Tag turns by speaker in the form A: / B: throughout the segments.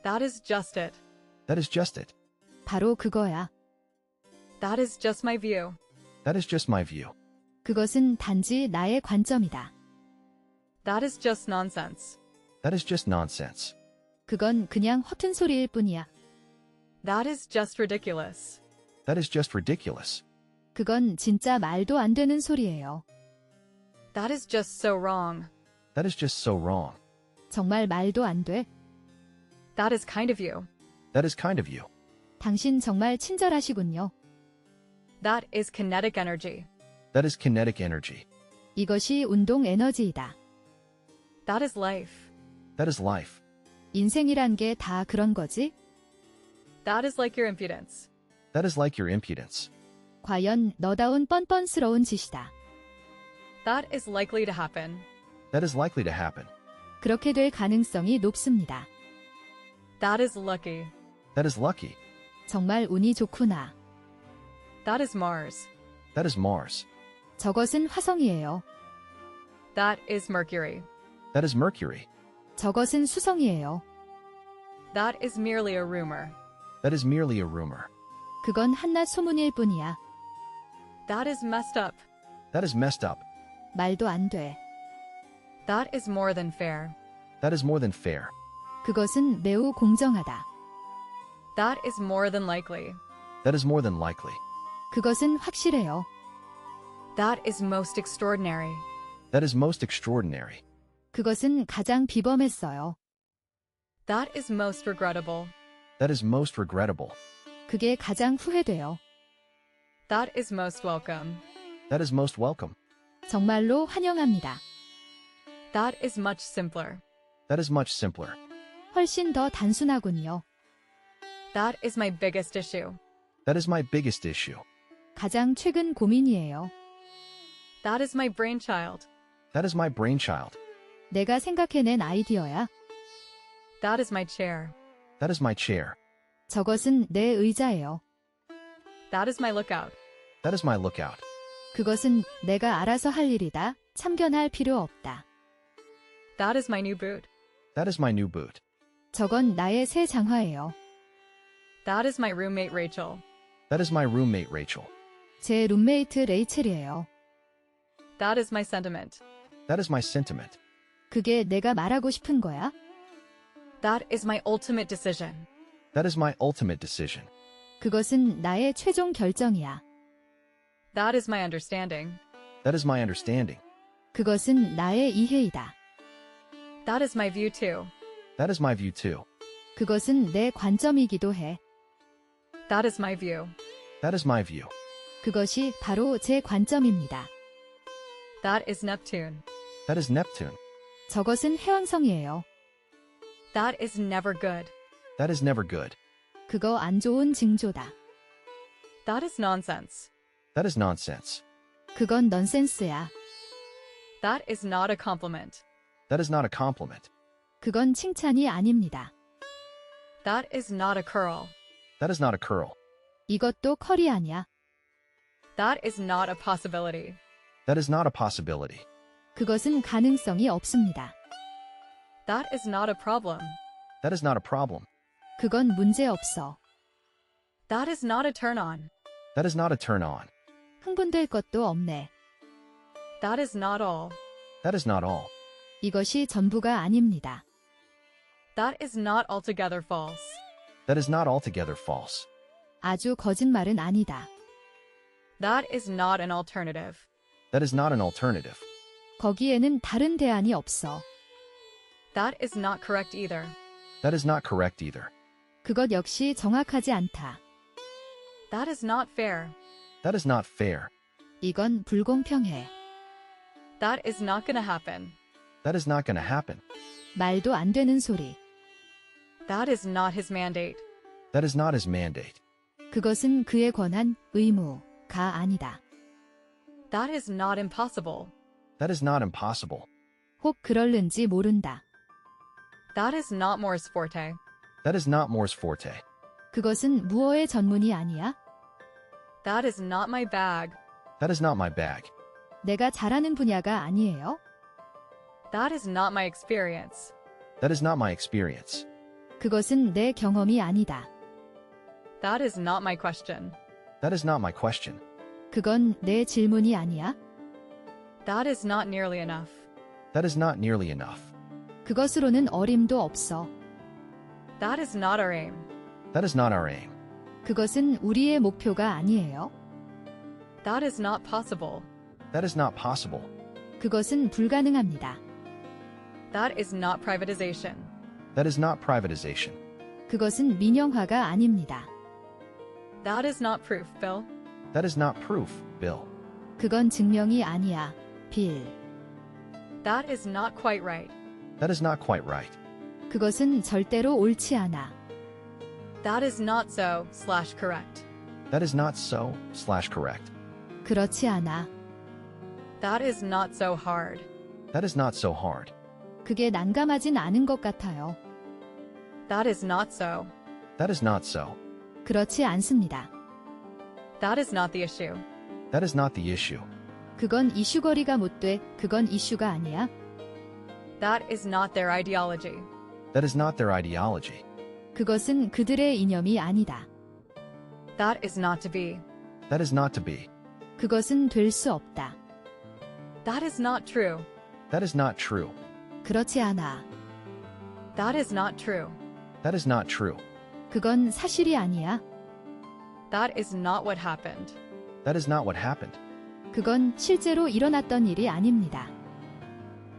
A: That is just it.
B: That is just it.
C: 바로 그거야.
A: That is just my view.
B: That is just my view.
C: 그것은 단지 나의 관점이다.
A: That is just nonsense.
B: That is just nonsense.
C: 그건 그냥 허튼 소리일 뿐이야.
A: That is just ridiculous.
B: That is just ridiculous.
C: 그건 진짜 말도 안 되는 소리예요.
A: That is just so wrong.
B: That is just so wrong.
C: 정말 말도 안 돼.
A: That is kind of you.
B: That is kind of you.
C: 당신 정말 친절하시군요.
A: That is kinetic energy.
B: That is kinetic energy.
C: 이것이 운동 에너지이다.
A: That is life.
B: That is life.
C: 인생이란 게 다 그런 거지?
A: That is like your impudence.
B: That is like your impudence.
C: 과연 너다운 뻔뻔스러운 짓이다.
A: That is likely to happen.
B: That is likely to happen.
C: 그렇게 될 가능성이 높습니다.
A: That is lucky.
B: That is lucky.
C: 정말 운이 좋구나.
A: That is Mars.
B: That is Mars.
C: 저것은 화성이에요.
A: That is Mercury.
B: That is Mercury.
C: 저것은 수성이에요.
A: That is merely a rumor.
B: That is merely a rumor.
C: 그건 한낱 소문일 뿐이야.
A: That is messed up.
B: That is messed up.
C: 말도 안 돼.
A: That is more than fair.
B: That is more than fair.
C: 그것은 매우 공정하다.
A: That is more than likely.
B: That is more than likely.
C: 그것은 확실해요.
A: That is most extraordinary.
B: That is most extraordinary.
C: 그것은 가장 비범했어요.
A: That is most regrettable.
B: That is most regrettable.
C: 그게 가장 후회돼요.
A: That is most welcome.
B: That is most welcome.
C: 정말로 환영합니다.
A: That is much simpler.
B: That is much simpler.
C: 훨씬 더 단순하군요.
A: That is my biggest issue.
B: That is my biggest issue.
C: 가장 최근 고민이에요.
A: That is my brainchild.
B: That is my brainchild.
C: 내가 생각해낸 아이디어야.
A: That is my chair.
B: That is my chair.
C: 저것은 내 의자예요.
A: That is my lookout.
B: That is my lookout.
C: 그것은 내가 알아서 할 일이다. 참견할 필요 없다.
A: That is my new boot.
B: That is my new boot.
C: 저건 나의 새 장화예요.
A: That is my roommate Rachel.
B: That is my roommate Rachel.
C: 제 룸메이트 레이첼이에요.
A: That is my sentiment.
B: That is my sentiment.
C: 그게 내가 말하고 싶은 거야?
A: That is my ultimate decision.
B: That is my ultimate decision.
C: 그것은 나의 최종 결정이야.
A: That is my understanding.
B: That is my understanding.
C: 그것은 나의 이해이다.
A: That is my view too.
B: That is my view too.
C: 그것은 내 관점이기도 해.
A: That is my view.
B: That is my view.
C: 그것이 바로 제 관점입니다.
A: That is Neptune.
B: That is Neptune.
C: 저것은 해왕성이에요.
A: That is never good.
B: That is never good.
C: 그거 안 좋은 징조다.
A: That is nonsense.
B: That is nonsense.
C: 그건 넌센스야.
A: That is not a compliment.
B: That is not a compliment.
C: 그건 칭찬이 아닙니다.
A: That is not a curl.
B: That is not a curl.
C: 이것도 컬이 아니야.
A: That is not a possibility.
B: That is not a possibility.
C: 그것은 가능성이 없습니다.
A: That is not a problem.
B: That is not a problem.
C: 그건 문제 없어.
A: That is not a turn on.
B: That is not a turn on.
C: 흥분될 것도 없네.
A: That is not all.
B: That is not all.
C: 이것이 전부가 아닙니다.
A: That is not altogether false.
B: That is not altogether false.
C: 아주 거짓말은 아니다.
A: That is not an alternative.
B: That is not an alternative.
C: 거기에는 다른 대안이 없어.
A: That is not correct either.
B: That is not correct either.
C: 그것 역시 정확하지 않다.
A: That is not fair.
B: That is not fair.
C: 이건 불공평해.
A: That is not gonna happen.
B: That is not going to happen.
C: 말도 안 되는 소리.
A: That is not his mandate.
B: That is not his mandate.
C: 그것은 그의 권한, 의무가 아니다.
A: That is not impossible.
B: That is not impossible.
C: 혹 그럴는지 모른다.
A: That is not Moore's forte.
B: That is not Moore's forte.
C: 그것은 무어의 전문이 아니야?
A: That is not my bag.
B: That is not my bag.
C: 내가 잘하는 분야가 아니에요?
A: That is not my experience.
B: That is not my experience.
C: 그것은 내 경험이 아니다.
A: That is not my question.
B: That is not my question.
C: 그건 내 질문이 아니야.
A: That is not nearly enough.
B: That is not nearly enough.
C: 그것으로는 어림도 없어.
A: That is not our aim.
B: That is not our aim.
C: 그것은 우리의 목표가 아니에요.
A: That is not possible.
B: That is not possible.
C: 그것은 불가능합니다.
A: That is not privatization.
B: That is not privatization.
C: 그것은 민영화가 아닙니다.
A: That is not proof, Bill.
B: That is not proof, Bill.
C: 그건 증명이 아니야, 빌.
A: That is not quite right.
B: That is not quite right.
C: 그것은 절대로 옳지 않아.
A: That is not so / correct.
B: That is not so / correct.
C: 그렇지 않아.
A: That is not so hard.
B: That is not so hard.
C: 그게 난감하진 않은 것 같아요.
A: That is not so.
B: That is not so.
C: 그렇지 않습니다.
A: That is not the issue.
B: That is not the issue.
C: 그건 이슈거리가 못 돼. 그건 이슈가 아니야.
A: That is not their ideology.
B: That is not their ideology.
C: 그것은 그들의 이념이 아니다.
A: That is not to be.
B: That is not to be.
C: 그것은 될 수 없다.
A: That is not true.
B: That is not true.
C: 그렇지 않아.
A: That is not true.
B: That is not true.
C: 그건 사실이 아니야.
A: That is not what happened.
B: That is not what happened.
C: 그건 실제로 일어났던 일이 아닙니다.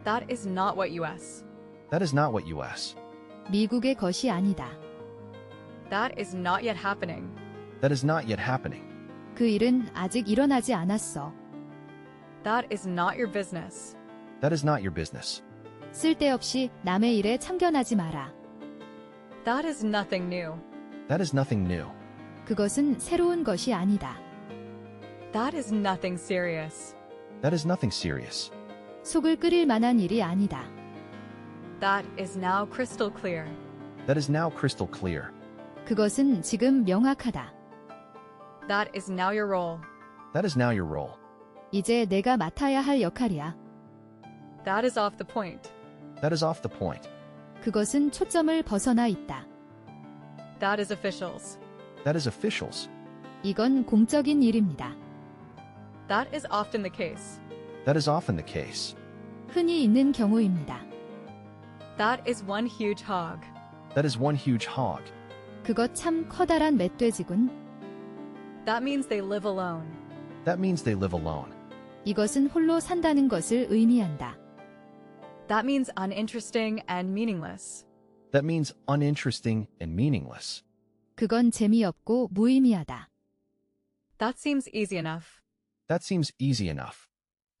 A: That is not what US.
B: That is not what U.S.
C: 미국의 것이 아니다.
A: That is not yet happening.
B: That is not yet happening.
C: 그 일은 아직 일어나지 않았어.
A: That is not your business.
B: That is not your business.
C: 쓸데없이 남의 일에 참견하지 마라.
A: That is nothing new.
B: That is nothing new.
C: 그것은 새로운 것이 아니다.
A: That is nothing serious.
B: That is nothing serious.
C: 속을 끓일 만한 일이 아니다.
A: That is now crystal clear.
B: That is now crystal clear.
C: 그것은 지금 명확하다.
A: That is now your role.
B: That is now your role.
C: 이제 내가 맡아야 할 역할이야.
A: That is off the point.
B: That is off the point.
C: 그것은 초점을 벗어나 있다.
A: That is officials.
B: That is officials.
C: 이건 공적인 일입니다.
A: That is often the case.
B: That is often the case.
C: 흔히 있는 경우입니다.
A: That is one huge hog.
B: That is one huge hog.
C: 그것 참 커다란 멧돼지군.
A: That means they live alone.
B: That means they live alone.
C: 이것은 홀로 산다는 것을 의미한다.
A: That means uninteresting and meaningless.
B: That means uninteresting and meaningless.
C: 그건 재미없고 무의미하다.
A: That seems easy enough.
B: That seems easy enough.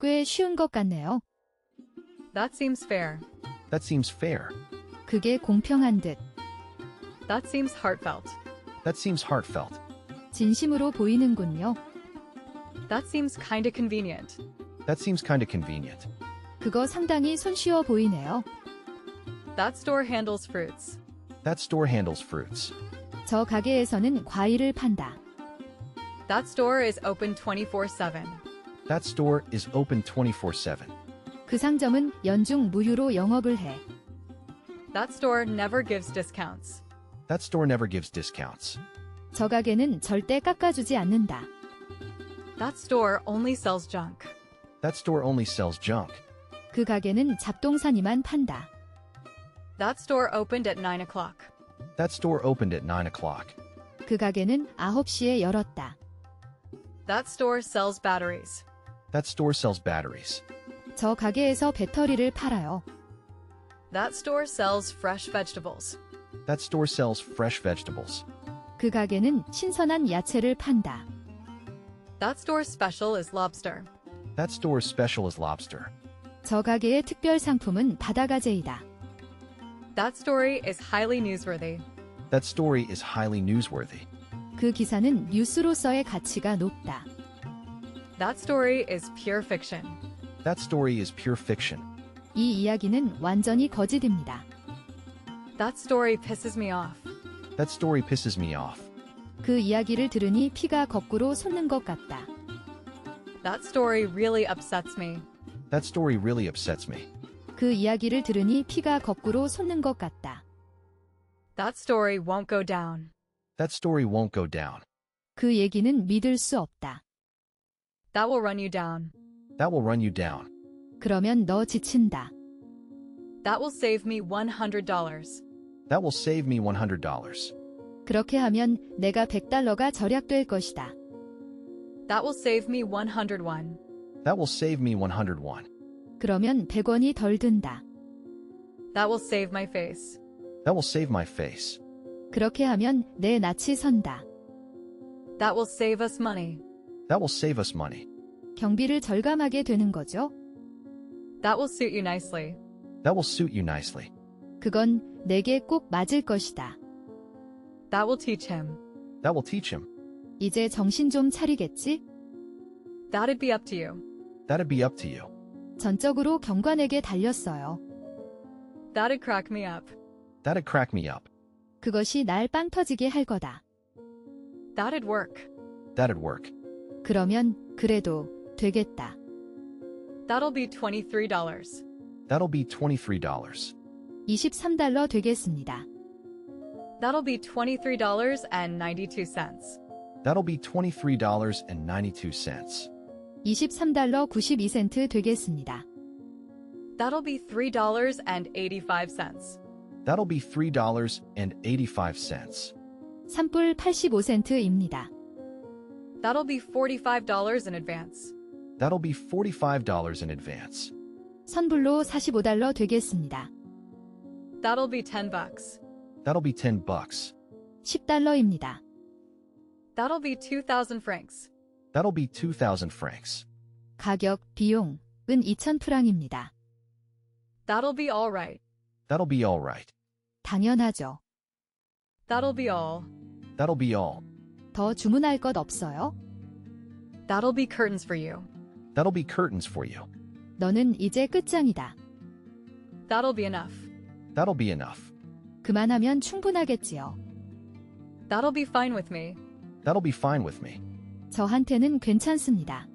C: 꽤 쉬운 것 같네요.
A: That seems fair.
B: That seems fair.
C: 그게 공평한 듯.
A: That seems heartfelt.
B: That seems heartfelt.
C: 진심으로 보이는군요.
A: That seems kinda convenient.
B: That seems kind of convenient.
C: 그거 상당히 손쉬워 보이네요.
A: That store handles fruits.
B: That store handles fruits.
C: 저 가게에서는 과일을 판다.
A: That store is open 24/7.
B: That store is open 24/7.
C: 그 상점은 연중 무휴로 영업을 해.
A: That store never gives discounts.
B: That store never gives discounts.
C: 저 가게는 절대 깎아주지 않는다.
A: That store only sells junk.
B: That store only sells junk.
C: 그 가게는 잡동사니만 판다.
A: That store opened at 9 o'clock.
B: That store opened at 9 o'clock.
C: 그 가게는 9시에 열었다.
A: That store sells batteries.
B: That store sells batteries.
C: 저 가게에서 배터리를 팔아요.
A: That store sells fresh vegetables.
B: That store sells fresh vegetables.
C: 그 가게는 신선한 야채를 판다.
A: That store's special is lobster.
B: That store's special is lobster.
C: 저 가게의 특별 상품은 바다가재이다.
A: That story is highly newsworthy.
B: That story is highly newsworthy.
C: 그 기사는 뉴스로서의 가치가 높다.
A: That story is pure fiction.
B: That story is pure fiction.
C: 이 이야기는 완전히 거짓입니다.
A: That story pisses me off.
B: That story pisses me off.
C: 그 이야기를 들으니 피가 거꾸로 솟는 것 같다.
A: That story really upsets me.
B: That story really upsets me.
C: 그 이야기를 들으니 피가 거꾸로 솟는 것 같다.
A: That story won't go down.
B: That story won't go down.
C: 그 얘기는 믿을 수 없다.
A: That will run you down.
B: That will run you down.
C: 그러면 너 지친다.
A: That will save me $100.
B: That will save me $100.
C: 그렇게 하면 내가 $100가 절약될 것이다.
A: That will save me 101.
B: That will save me 101.
C: 그러면 100원이 덜 든다.
A: That will save my face.
B: That will save my face.
C: 그렇게 하면 내 낯이 선다.
A: That will save us money.
B: That will save us money.
C: 경비를 절감하게 되는 거죠.
A: That will suit you nicely.
B: That will suit you nicely.
C: 그건 내게 꼭 맞을 것이다.
A: That will teach him.
B: That will teach him.
C: 이제 정신 좀 차리겠지?
A: That'd be up to you.
B: That'd be up to you.
C: 전적으로 경관에게 달렸어요.
A: That'd crack me up.
B: That'd crack me up.
C: 그것이 날 빵 터지게 할 거다.
A: That'd work.
B: That'd work.
C: 그러면 그래도 되겠다.
A: That'll be $23.
B: That'll be $23.
C: $23 되겠습니다.
A: That'll be $23.92.
B: That'll be $23.92.
C: $23 92센트 되겠습니다.
A: That'll be $3.85.
B: That'll be $3.85.
C: 산불 85센트입니다.
A: That'll be $45 in advance.
B: That'll be $45 in advance.
C: 선불로 $45 되겠습니다.
A: That'll be $10.
B: That'll be $10.
C: $10입니다.
A: That'll be 2,000 francs.
B: That'll be 2,000 francs.
C: 가격, 비용은 2,000프랑입니다.
A: That'll be all right.
B: That'll be all right.
C: 당연하죠.
A: That'll be all.
B: That'll be all.
C: 더 주문할 것 없어요?
A: That'll be curtains for you.
B: That'll be curtains for you.
C: 너는 이제 끝장이다.
A: That'll be enough.
B: That'll be enough.
C: 그만하면 충분하겠지요.
A: That'll be fine with me.
B: That'll be fine with me.
C: 저한테는 괜찮습니다.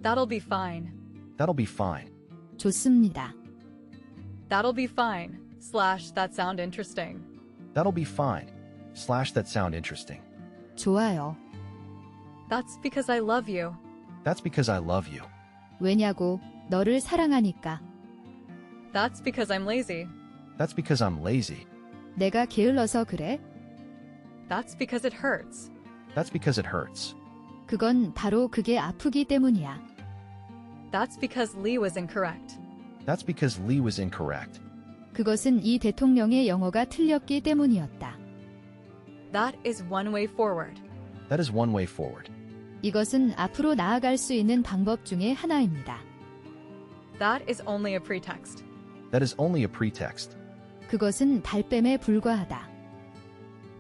A: That'll be fine.
B: That'll be fine.
C: 좋습니다.
A: That'll be fine. That sound interesting.
B: That'll be fine. That sound interesting.
C: 좋아요.
A: That's because I love you.
B: That's because I love you.
C: 왜냐고, 너를 사랑하니까.
A: That's because I'm lazy.
B: That's because I'm lazy.
C: 내가 게을러서 그래?
A: That's because it hurts.
B: That's because it hurts.
C: 그건 바로 그게 아프기 때문이야.
A: That's because Lee was incorrect.
B: That's because Lee was incorrect.
C: 그것은 이 대통령의 영어가 틀렸기 때문이었다.
A: That is one way forward.
B: That is one way forward.
C: 이것은 앞으로 나아갈 수 있는 방법 중에 하나입니다.
A: That is only a pretext.
B: That is only a pretext.
C: 그것은 발뺌에 불과하다.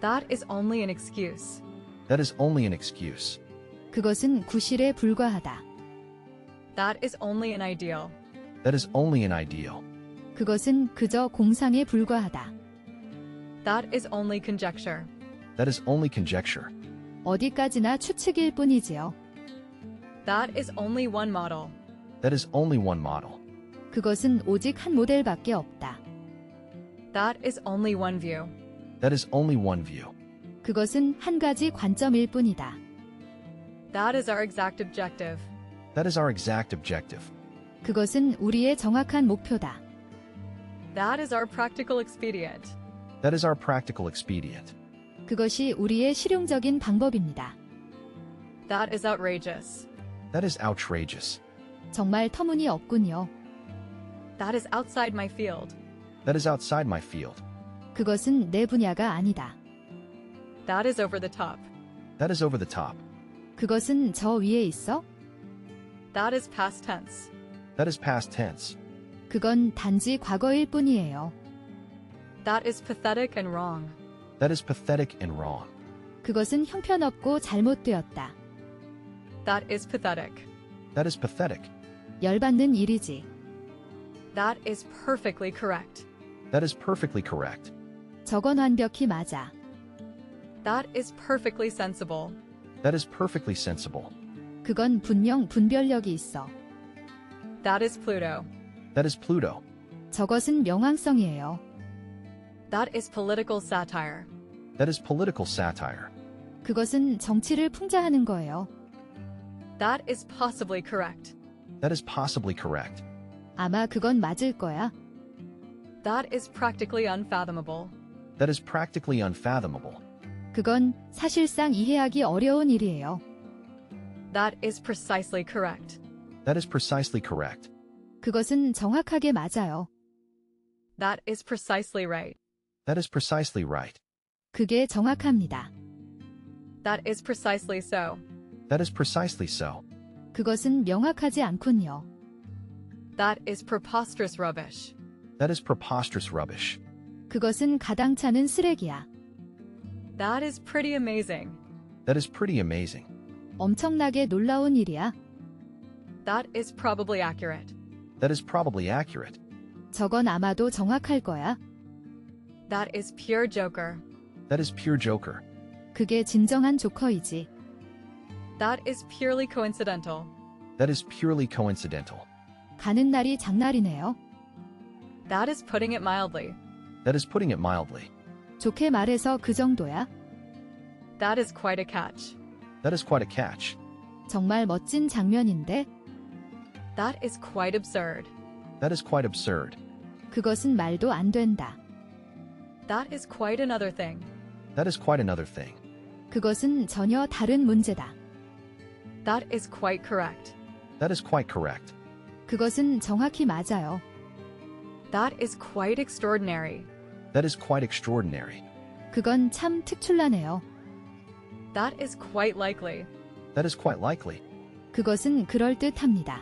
A: That is only an excuse.
B: That is only an excuse.
C: 그것은 구실에 불과하다.
A: That is only an ideal.
B: That is only an ideal.
C: 그것은 그저 공상에 불과하다.
A: That is only conjecture.
B: That is only conjecture.
C: 어디까지나 추측일 뿐이지요.
A: That is only one model.
B: That is only one model.
C: 그것은 오직 한 모델밖에 없다.
A: That is only one view.
B: That is only one view.
C: 그것은 한 가지 관점일 뿐이다.
A: That is our exact objective.
B: That is our exact objective.
C: 그것은 우리의 정확한 목표다.
A: That is our practical expedient.
B: That is our practical expedient.
C: 그것이 우리의 실용적인 방법입니다.
A: That is outrageous.
B: That is outrageous.
C: 정말 터무니없군요.
A: That is outside my field.
B: That is outside my field.
C: 그것은 내 분야가 아니다.
A: That is over the top.
B: That is over the top.
C: 그것은 저 위에 있어?
A: That is past tense.
B: That is past tense.
C: 그건 단지 과거일 뿐이에요.
A: That is pathetic and wrong.
B: That is pathetic and wrong.
C: 그것은 형편없고 잘못되었다.
A: That is pathetic.
B: That is pathetic.
C: 열받는 일이지.
A: That is perfectly correct.
B: That is perfectly correct.
C: 저건 완벽히 맞아.
A: That is perfectly sensible.
B: That is perfectly sensible.
C: 그건 분명 분별력이 있어.
A: That is Pluto.
B: That is Pluto.
C: 저것은 명왕성이에요.
A: That is political satire.
B: That is political satire.
C: 그것은 정치를 풍자하는 거예요.
A: That is possibly correct.
B: That is possibly correct.
C: 아마 그건 맞을 거야.
A: That is practically unfathomable.
B: That is practically unfathomable.
C: 그건 사실상 이해하기 어려운 일이에요.
A: That is precisely correct.
B: That is precisely correct.
C: 그것은 정확하게 맞아요.
A: That is precisely right.
B: That is precisely right.
C: 그게 정확합니다.
A: That is precisely so.
B: That is precisely so.
C: 그것은 명확하지 않군요.
A: That is preposterous rubbish.
B: That is preposterous rubbish.
C: 그것은 가당찮은 쓰레기야.
A: That is pretty amazing.
B: That is pretty amazing.
C: 엄청나게 놀라운 일이야.
A: That is probably accurate.
B: That is probably accurate.
C: 저건 아마도 정확할 거야.
A: That is pure joker.
B: That is pure joker.
C: 그게 진정한 조커이지.
A: That is purely coincidental.
B: That is purely coincidental.
C: 가는 날이 장날이네요.
A: That is putting it mildly.
B: That is putting it mildly.
C: 좋게 말해서 그 정도야.
A: That is quite a catch.
B: That is quite a catch.
C: 정말 멋진 장면인데
A: That is quite absurd.
B: That is quite absurd.
C: 그것은 말도 안 된다.
A: That is quite another thing.
B: That is quite another thing.
C: 그것은 전혀 다른 문제다.
A: That is quite correct.
B: That is quite correct.
C: 그것은 정확히 맞아요.
A: That is quite extraordinary.
B: That is quite extraordinary.
C: 그건 참 특출나네요.
A: That is quite likely.
B: That is quite likely.
C: 그것은 그럴듯합니다.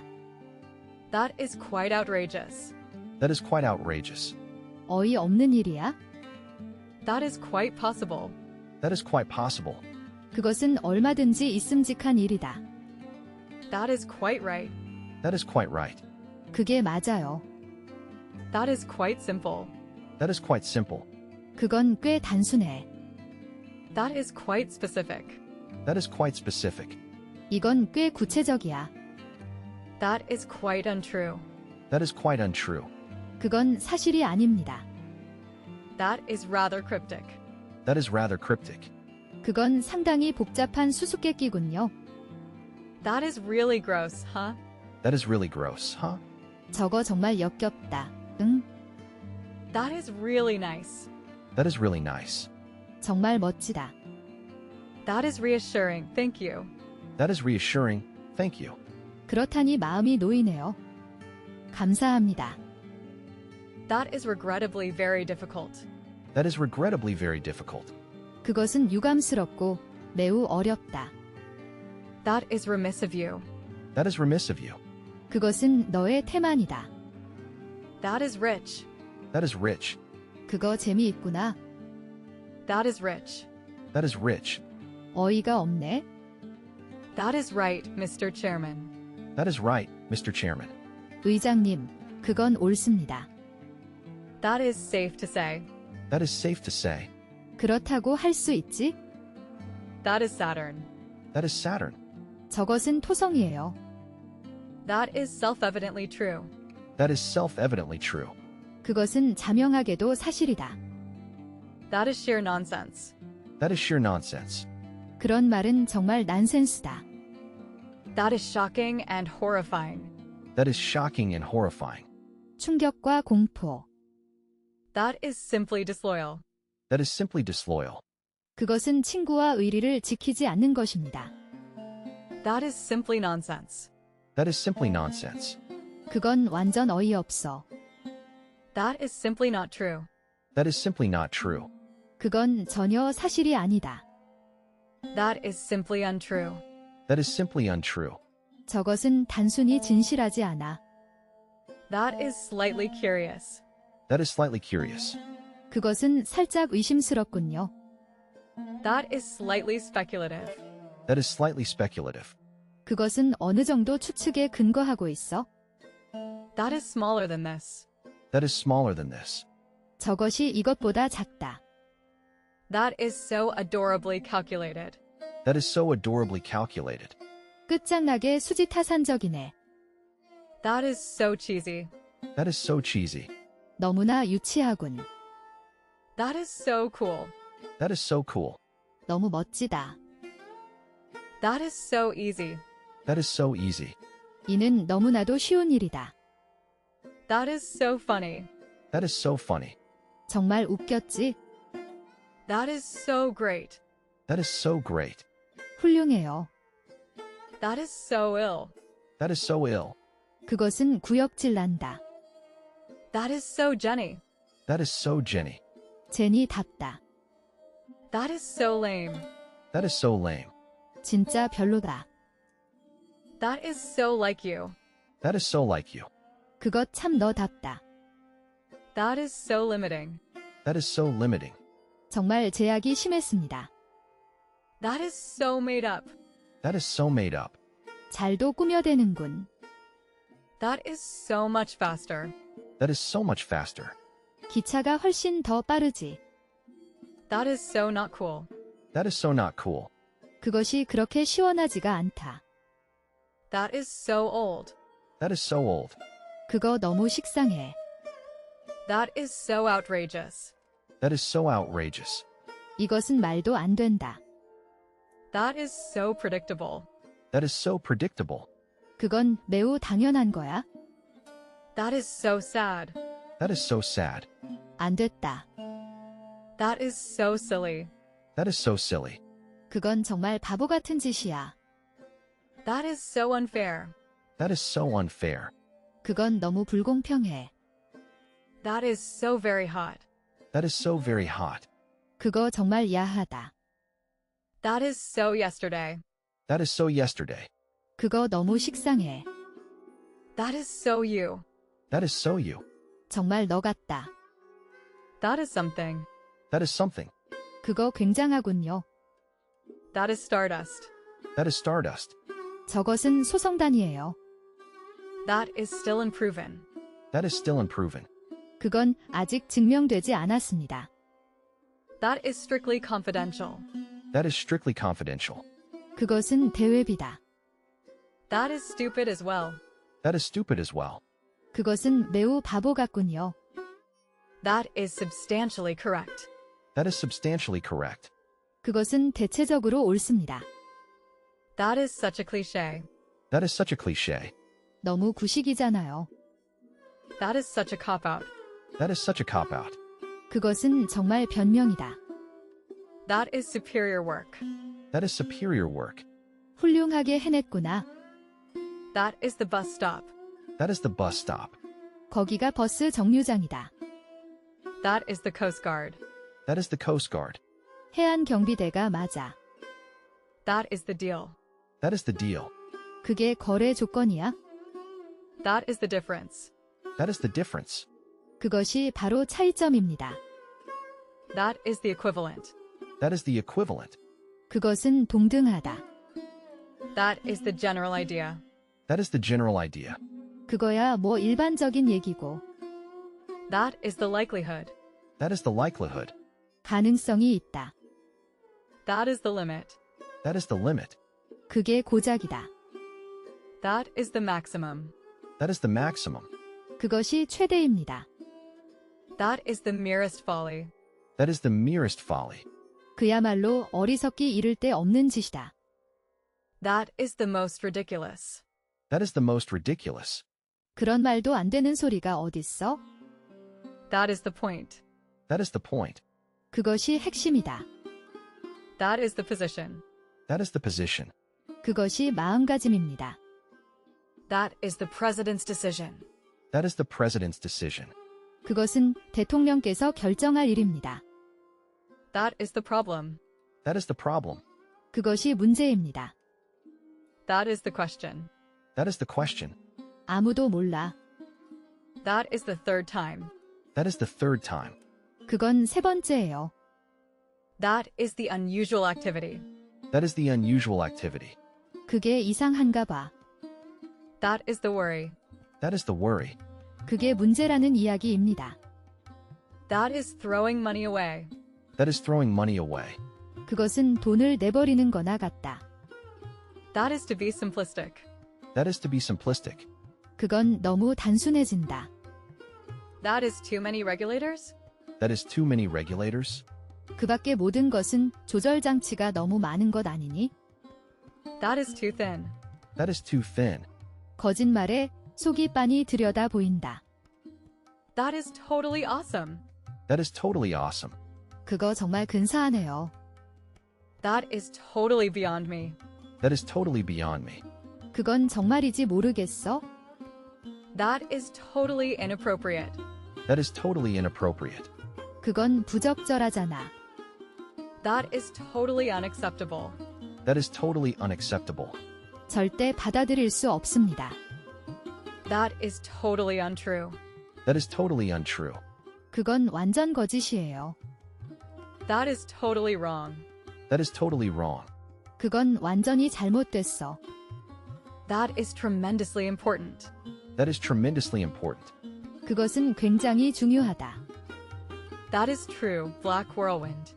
A: That is quite outrageous.
B: That is quite outrageous.
C: 어이없는 일이야.
A: That is quite possible.
B: That is quite possible.
C: 그것은 얼마든지 있음직한 일이다.
A: That is quite right.
B: That is quite right.
C: 그게 맞아요.
A: That is quite simple.
B: That is quite simple.
C: 그건 꽤 단순해.
A: That is quite specific.
B: That is quite specific.
C: 이건 꽤 구체적이야.
A: That is quite untrue.
B: That is quite untrue.
C: 그건 사실이 아닙니다.
A: That is rather cryptic.
B: That is rather cryptic.
C: 그건 상당히 복잡한 수수께끼군요.
A: That is really gross, huh?
B: That is really gross, huh?
C: 저거 정말 역겹다. 응?
A: That is really nice.
B: That is really nice.
C: 정말 멋지다.
A: That is reassuring, thank you.
B: That is reassuring. Thank you.
C: 그렇다니 마음이 놓이네요. 감사합니다.
A: That is regrettably very difficult.
B: That is regrettably very difficult.
C: 그것은 유감스럽고 매우 어렵다.
A: That is remiss of you.
B: That is remiss of you.
C: 그것은 너의 태만이다.
A: That is rich.
B: That is rich.
C: 그거 재미있구나.
A: That is rich.
B: That is rich.
C: 어이가 없네.
A: That is right, Mr. Chairman.
B: That is right, Mr. Chairman.
C: 의장님, 그건 옳습니다.
A: That is safe to say.
B: That is safe to say.
C: 그렇다고 할 수 있지?
A: That is Saturn.
B: That is Saturn.
C: 저것은 토성이에요.
A: That is self-evidently true.
B: That is self-evidently true.
C: 그것은 자명하게도 사실이다.
A: That is sheer nonsense.
B: That is sheer nonsense.
C: 그런 말은 정말 난센스다.
A: That is shocking and horrifying.
B: That is shocking and horrifying.
C: 충격과 공포.
A: That is simply disloyal.
B: That is simply disloyal.
C: 그것은 친구와 의리를 지키지 않는 것입니다.
A: That is simply nonsense.
B: That is simply nonsense.
C: 그건 완전 어이없어.
A: That is simply not true.
B: That is simply not true.
C: 그건 전혀 사실이 아니다.
A: That is simply untrue.
B: That is simply untrue.
C: 저것은 단순히 진실하지 않아.
A: That is slightly curious.
B: That is slightly curious.
C: 그것은 살짝 의심스럽군요.
A: That is slightly speculative.
B: That is slightly speculative.
C: 그것은 어느 정도 추측에 근거하고 있어?
A: That is smaller than this.
B: That is smaller than this.
C: 저것이 이것보다 작다.
A: That is so adorably calculated.
B: That is so adorably calculated.
C: 끝장나게 수지타산적이네.
A: That is so cheesy.
B: That is so cheesy.
C: 너무나 유치하군.
A: That is so cool.
B: That is so cool.
C: 너무 멋지다.
A: That is so easy.
B: That is so easy.
C: 이는 너무나도 쉬운 일이다.
A: That is so funny.
B: That is so funny.
C: 정말 웃겼지?
A: That is so great.
B: That is so great.
C: 훌륭해요.
A: That is so ill.
B: That is so ill.
C: 그것은 구역질 난다.
A: That is so Jenny.
B: That is so Jenny.
C: 제니답다.
A: That is so lame.
B: That is so lame.
C: 진짜 별로다.
A: That is so like you.
B: That is so like you.
C: 그것 참 너답다.
A: That is so limiting.
B: That is so limiting.
C: 정말 제약이 심했습니다.
A: That is so made up.
B: That is so made up.
C: 잘도 꾸며대는군.
A: That is so much faster.
B: That is so much faster.
C: 기차가 훨씬 더 빠르지.
A: That is so not cool.
B: That is so not cool.
C: 그것이 그렇게 시원하지가 않다.
A: That is so old.
B: That is so old.
C: 그거 너무 식상해.
A: That is so outrageous.
B: That is so outrageous.
C: 이것은 말도 안 된다.
A: That is so predictable.
B: That is so predictable.
C: 그건 매우 당연한 거야.
A: That is so sad.
B: That is so sad.
C: 안 됐다.
A: That is so silly.
B: That is so silly.
C: 그건 정말 바보 같은 짓이야.
A: That is so unfair.
B: That is so unfair.
C: 그건 너무 불공평해.
A: That is so very hot.
B: That is so very hot.
C: 그거 정말 야하다.
A: That is so yesterday.
B: That is so yesterday.
C: 그거 너무 식상해.
A: That is so you.
B: That is so you.
C: 정말 너 같다.
A: That is something.
B: That is something.
C: 그거 굉장하군요.
A: That is stardust.
B: That is stardust.
C: 저것은 소성단이에요.
A: That is still unproven.
B: That is still unproven.
C: 그건 아직 증명되지 않았습니다.
A: That is strictly confidential.
B: That is strictly confidential.
C: 그것은 대외비다.
A: That is stupid as well.
B: That is stupid as well.
C: 그것은 매우 바보 같군요.
A: That is substantially correct.
B: That is substantially correct.
C: 그것은 대체적으로 옳습니다.
A: That is such a cliche.
B: That is such a cliche.
C: 너무 구식이잖아요.
A: That is such a cop-out.
B: That is such a cop-out.
C: 그것은 정말 변명이다.
A: That is superior work.
B: That is superior work.
C: 훌륭하게 해냈구나.
A: That is the bus stop.
B: That is the bus stop.
C: 거기가 버스 정류장이다.
A: That is the Coast Guard.
B: That is the Coast Guard.
C: 해안 경비대가 맞아.
A: That is the deal.
B: That is the deal.
C: 그게 거래 조건이야?
A: That is the difference.
B: That is the difference.
C: 그것이 바로 차이점입니다.
A: That is the equivalent.
B: That is the equivalent.
C: 그것은 동등하다.
A: That is the general idea.
B: That is the general idea.
C: 그거야 뭐 일반적인 얘기고.
A: That is the likelihood.
B: That is the likelihood.
C: 가능성이 있다.
A: That is the limit.
B: That is the limit.
C: 그게 고작이다.
A: That is the maximum.
B: That is the maximum.
C: 그것이 최대입니다.
A: That is the merest folly.
B: That is the merest folly.
C: 그야말로 어리석기 이를 데 없는 짓이다.
A: That is the most ridiculous.
B: That is the most ridiculous.
C: 그런 말도 안 되는 소리가 어딨어?
A: That is the point.
B: That is the point.
C: 그것이 핵심이다.
A: That is the position.
B: That is the position.
C: 그것이 마음가짐입니다.
A: That is the president's decision.
B: That is the president's decision.
C: 그것은 대통령께서 결정할 일입니다.
A: That is the problem.
B: That is the problem.
C: 그것이 문제입니다.
A: That is the question.
B: That is the question.
C: 아무도 몰라.
A: That is the third time.
B: That is the third time.
C: 그건 세 번째예요.
A: That is the unusual activity.
B: That is the unusual activity.
C: 그게 이상한가 봐.
A: That is the worry.
B: That is the worry.
C: 그게 문제라는 이야기입니다.
A: That is throwing money away.
B: That is throwing money away.
C: 그것은 돈을 내버리는 거나 같다.
A: That is to be simplistic.
B: That is to be simplistic.
C: 그건 너무 단순해진다.
A: That is too many regulators.
B: That is too many regulators?
C: 그 밖의 모든 것은 조절 장치가 너무 많은 것 아니니?
A: That is too thin.
B: That is too thin.
C: 거짓말에 속이 빤히 들여다 보인다.
A: That is totally awesome.
B: That is totally awesome.
C: 그거 정말 근사하네요.
A: That is totally beyond me.
B: That is totally beyond me.
C: 그건 정말이지 모르겠어?
A: That is totally inappropriate.
B: That is totally inappropriate.
C: 그건 부적절하잖아.
A: That is totally unacceptable.
B: That is totally unacceptable.
C: 절대 받아들일 수 없습니다.
A: That is totally untrue.
B: That is totally untrue.
C: 그건 완전 거짓이에요.
A: That is totally wrong.
B: That is totally wrong.
C: 그건 완전히 잘못됐어.
A: That is tremendously important.
B: That is tremendously important.
C: 그것은 굉장히 중요하다.
A: That is true, Black Whirlwind.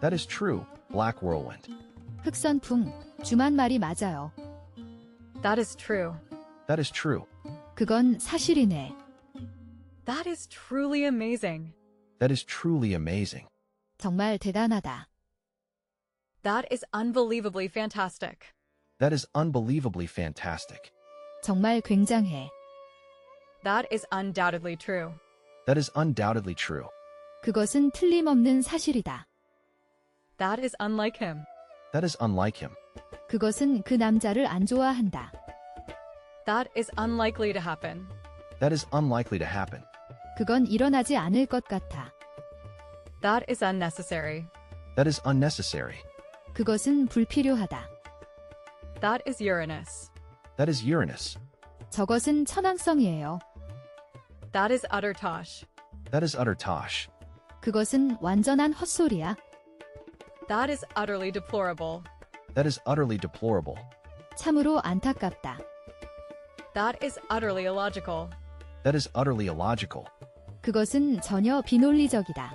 B: That is true, Black Whirlwind.
C: 흑선풍, 주만 말이 맞아요.
A: That is true.
B: That is true.
C: 그건 사실이네.
A: That is truly amazing.
B: That is truly amazing.
C: 정말 대단하다.
A: That is unbelievably fantastic.
B: That is unbelievably fantastic.
C: 정말 굉장해.
A: That is undoubtedly true.
B: That is undoubtedly true.
C: 그것은 틀림없는 사실이다.
A: That is unlike him.
B: That is unlike him.
C: 그것은 그 남자를 안 좋아한다.
A: That is unlikely to happen.
B: That is unlikely to happen.
C: 그건 일어나지 않을 것 같아.
A: That is unnecessary.
B: That is unnecessary.
C: 그것은 불필요하다.
A: That is Uranus.
B: That is Uranus.
C: 저것은 천왕성이에요.
A: That is utter tosh.
B: That is utter tosh.
C: 그것은 완전한 헛소리야.
A: That is utterly deplorable.
B: That is utterly deplorable.
C: 참으로 안타깝다.
A: That is utterly illogical.
B: That is utterly illogical.
C: 그것은 전혀 비논리적이다.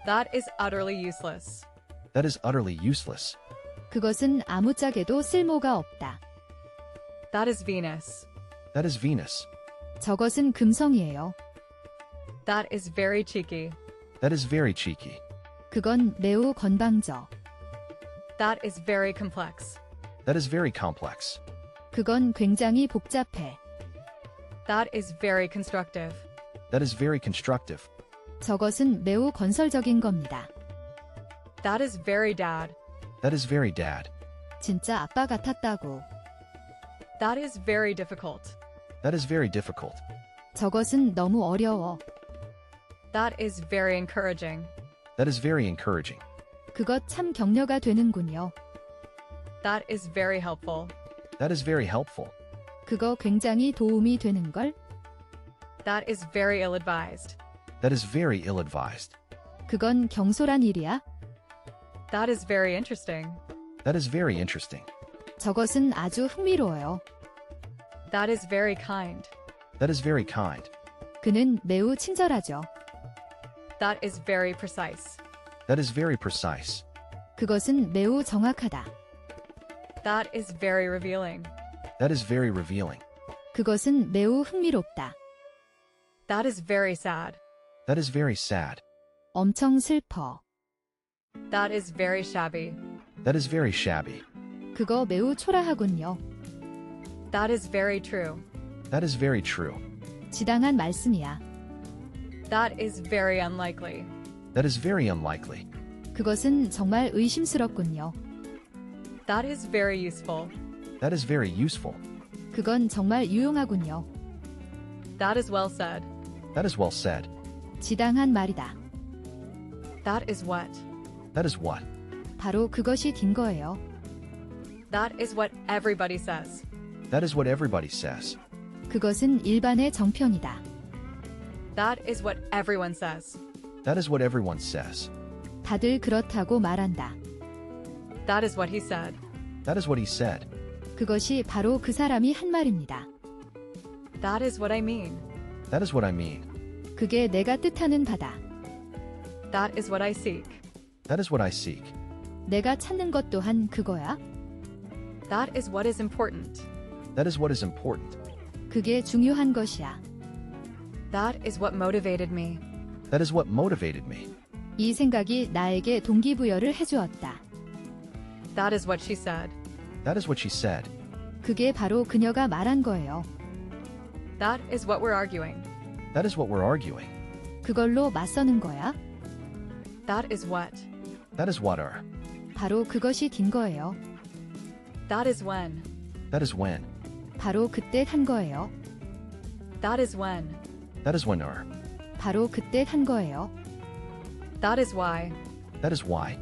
A: That is utterly useless.
B: That is utterly useless.
C: 그것은 아무짝에도 쓸모가 없다.
A: That is Venus.
B: That is Venus.
C: 저것은 금성이에요.
A: That is very cheeky.
B: That is very cheeky.
C: 그건 매우 건방져.
A: That is very complex.
B: That is very complex.
C: 그건 굉장히 복잡해.
A: That is very constructive.
B: That is very constructive.
C: 저것은 매우 건설적인 겁니다.
A: That is very dad.
B: That is very dad.
C: 진짜 아빠 같았다고.
A: That is very difficult.
B: That is very difficult.
C: 저것은 너무 어려워.
A: That is very encouraging.
B: That is very encouraging.
C: 그것 참 격려가 되는군요.
A: That is very helpful.
B: That is very helpful.
C: 그거 굉장히 도움이 되는걸?
A: That is very ill-advised.
B: That is very ill-advised.
C: 그건 경솔한 일이야?
A: That is very interesting.
B: That is very interesting.
C: 저것은 아주 흥미로워요.
A: That is very kind.
B: That is very kind.
C: 그는 매우 친절하죠.
A: That is very precise.
B: That is very precise.
C: 그것은 매우 정확하다.
A: That is very revealing.
B: That is very revealing.
C: 그것은 매우 흥미롭다.
A: That is very sad.
B: That is very sad.
C: 엄청 슬퍼.
A: That is very shabby.
B: That is very shabby.
C: 그거 매우 초라하군요.
A: That is very true.
B: That is very true.
C: 지당한 말씀이야.
A: That is very unlikely.
B: That is very unlikely.
C: 그것은 정말 의심스럽군요.
A: That is very useful.
B: That is very useful.
C: 그건 정말 유용하군요.
A: That is well said.
B: That is well said.
C: 지당한 말이다.
A: That is what.
B: That is what.
C: 바로 그것이 din 거예요.
A: That is what everybody says.
B: That is what everybody says.
C: 그것은 일반의 정평이다.
A: That is what everyone says.
B: That is what everyone says.
C: 다들 그렇다고 말한다.
A: That is what he said.
B: That is what he said.
C: 그것이 바로 그 사람이 한 말입니다.
A: That is what I mean.
B: That is what I mean.
C: 그게 내가 뜻하는 바다.
A: That is what I seek.
B: That is what I seek.
C: 내가 찾는 것 또한 그거야.
A: That is what is important.
B: That is what is important.
C: 그게 중요한 것이야.
A: That is what motivated me.
B: That is what motivated me.
C: 이 생각이 나에게 동기부여를 해주었다.
A: That is what she said.
B: That is what she said.
C: 그게 바로 그녀가 말한 거예요.
A: That is what we're arguing.
B: That is what we're arguing.
C: 그걸로 맞서는 거야.
A: That is what.
B: That is what are.
C: 바로 그것이 din 거예요.
A: That is when.
B: That is when.
C: 바로 그때 한 거예요.
A: That is when.
B: That is when are.
C: 바로 그때 한 거예요.
A: That is why.
B: That is why.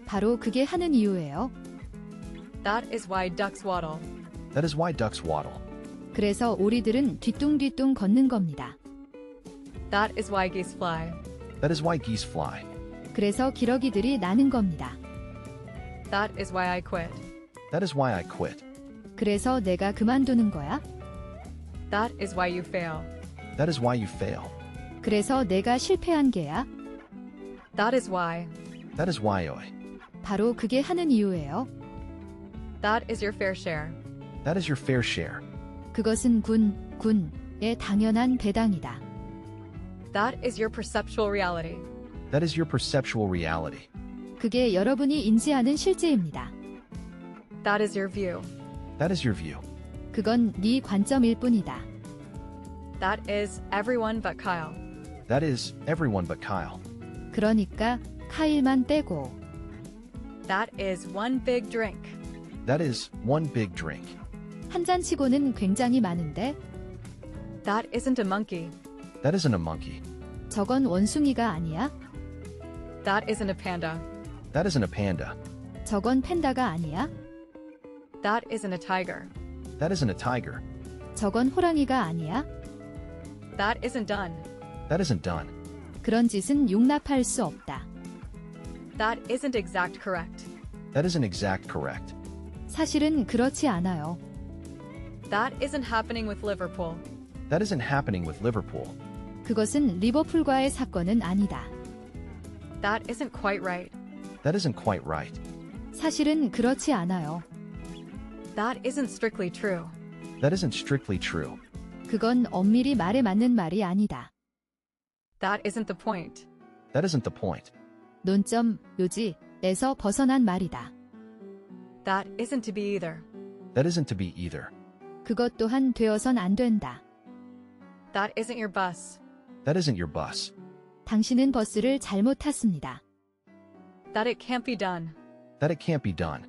C: 바로 그게 하는 이유예요.
A: That is why ducks waddle.
B: That is why ducks waddle.
C: 그래서 오리들은 뒤뚱뒤뚱 걷는 겁니다.
A: That is why geese fly.
B: That is why geese fly.
C: 그래서 기러기들이 나는 겁니다.
A: That is why I quit.
B: That is why I quit.
C: 그래서 내가 그만두는 거야.
A: That is why you fail.
B: That is why you fail.
C: 그래서 내가 실패한 게야.
A: That is why.
B: That is why I.
C: 바로 그게 하는 이유예요.
A: That is your fair share.
B: That is your fair share.
C: 그것은 군의 당연한 배당이다.
A: That is your perceptual reality.
B: That is your perceptual reality.
C: 그게 여러분이 인지하는 실제입니다.
A: That is your view.
B: That is your view.
C: 그건 네 관점일 뿐이다.
A: That is everyone but Kyle.
B: That is everyone but Kyle.
C: 그러니까 카일만 떼고.
A: That is one big drink.
B: That is one big drink.
C: 한 잔치고는 굉장히 많은데
A: That isn't a monkey.
B: That isn't a monkey.
C: 저건 원숭이가 아니야?
A: That isn't a panda.
B: That isn't a panda.
C: 저건 팬다가 아니야?
A: That isn't a tiger.
B: That isn't a tiger.
C: 저건 호랑이가 아니야?
A: That isn't done.
B: That isn't done.
C: 그런 짓은 용납할 수 없다.
A: That isn't exact correct.
B: That isn't exact correct.
C: 사실은 그렇지 않아요.
A: That isn't happening with Liverpool.
B: That isn't happening with Liverpool.
C: 그것은 리버풀과의 사건은 아니다.
A: That isn't quite right.
B: That isn't quite right.
C: 사실은 그렇지 않아요.
A: That isn't strictly true.
B: That isn't strictly true.
C: 그건 엄밀히 말에 맞는 말이 아니다.
A: That isn't the point.
B: That isn't the point.
C: 논점, 요지에서 벗어난 말이다.
A: That isn't to be either.
B: That isn't to be either.
C: 그것 또한 되어선 안 된다.
A: That isn't your bus.
B: That isn't your bus.
C: 당신은 버스를 잘못 탔습니다.
A: That it can't be done.
B: That it can't be done.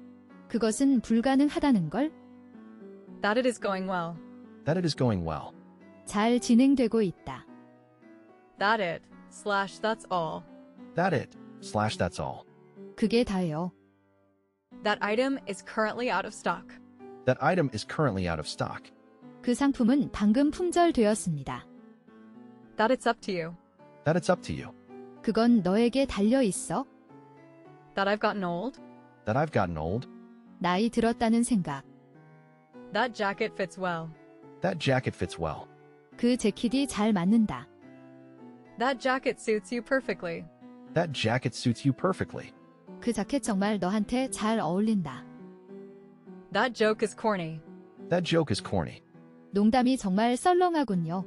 C: 그것은 불가능하다는 걸
A: That it is going well.
B: That it is going well.
C: 잘 진행되고 있다.
A: That it, slash that's all.
B: That it, slash that's all.
C: 그게 다예요.
A: That item is currently out of stock.
B: That item is currently out of stock.
C: 그 상품은 방금 품절되었습니다.
A: That it's up to you.
B: That it's up to you.
C: 그건 너에게 달려 있어.
A: That I've gotten old.
B: That I've gotten old.
C: 나이 들었다는 생각.
A: That jacket fits well.
B: That jacket fits well.
C: 그 재킷이 잘 맞는다.
A: That jacket suits you perfectly.
B: That jacket suits you perfectly.
C: 그 자켓 정말 너한테 잘 어울린다.
A: That joke is corny.
B: That joke is corny.
C: 농담이 정말 썰렁하군요.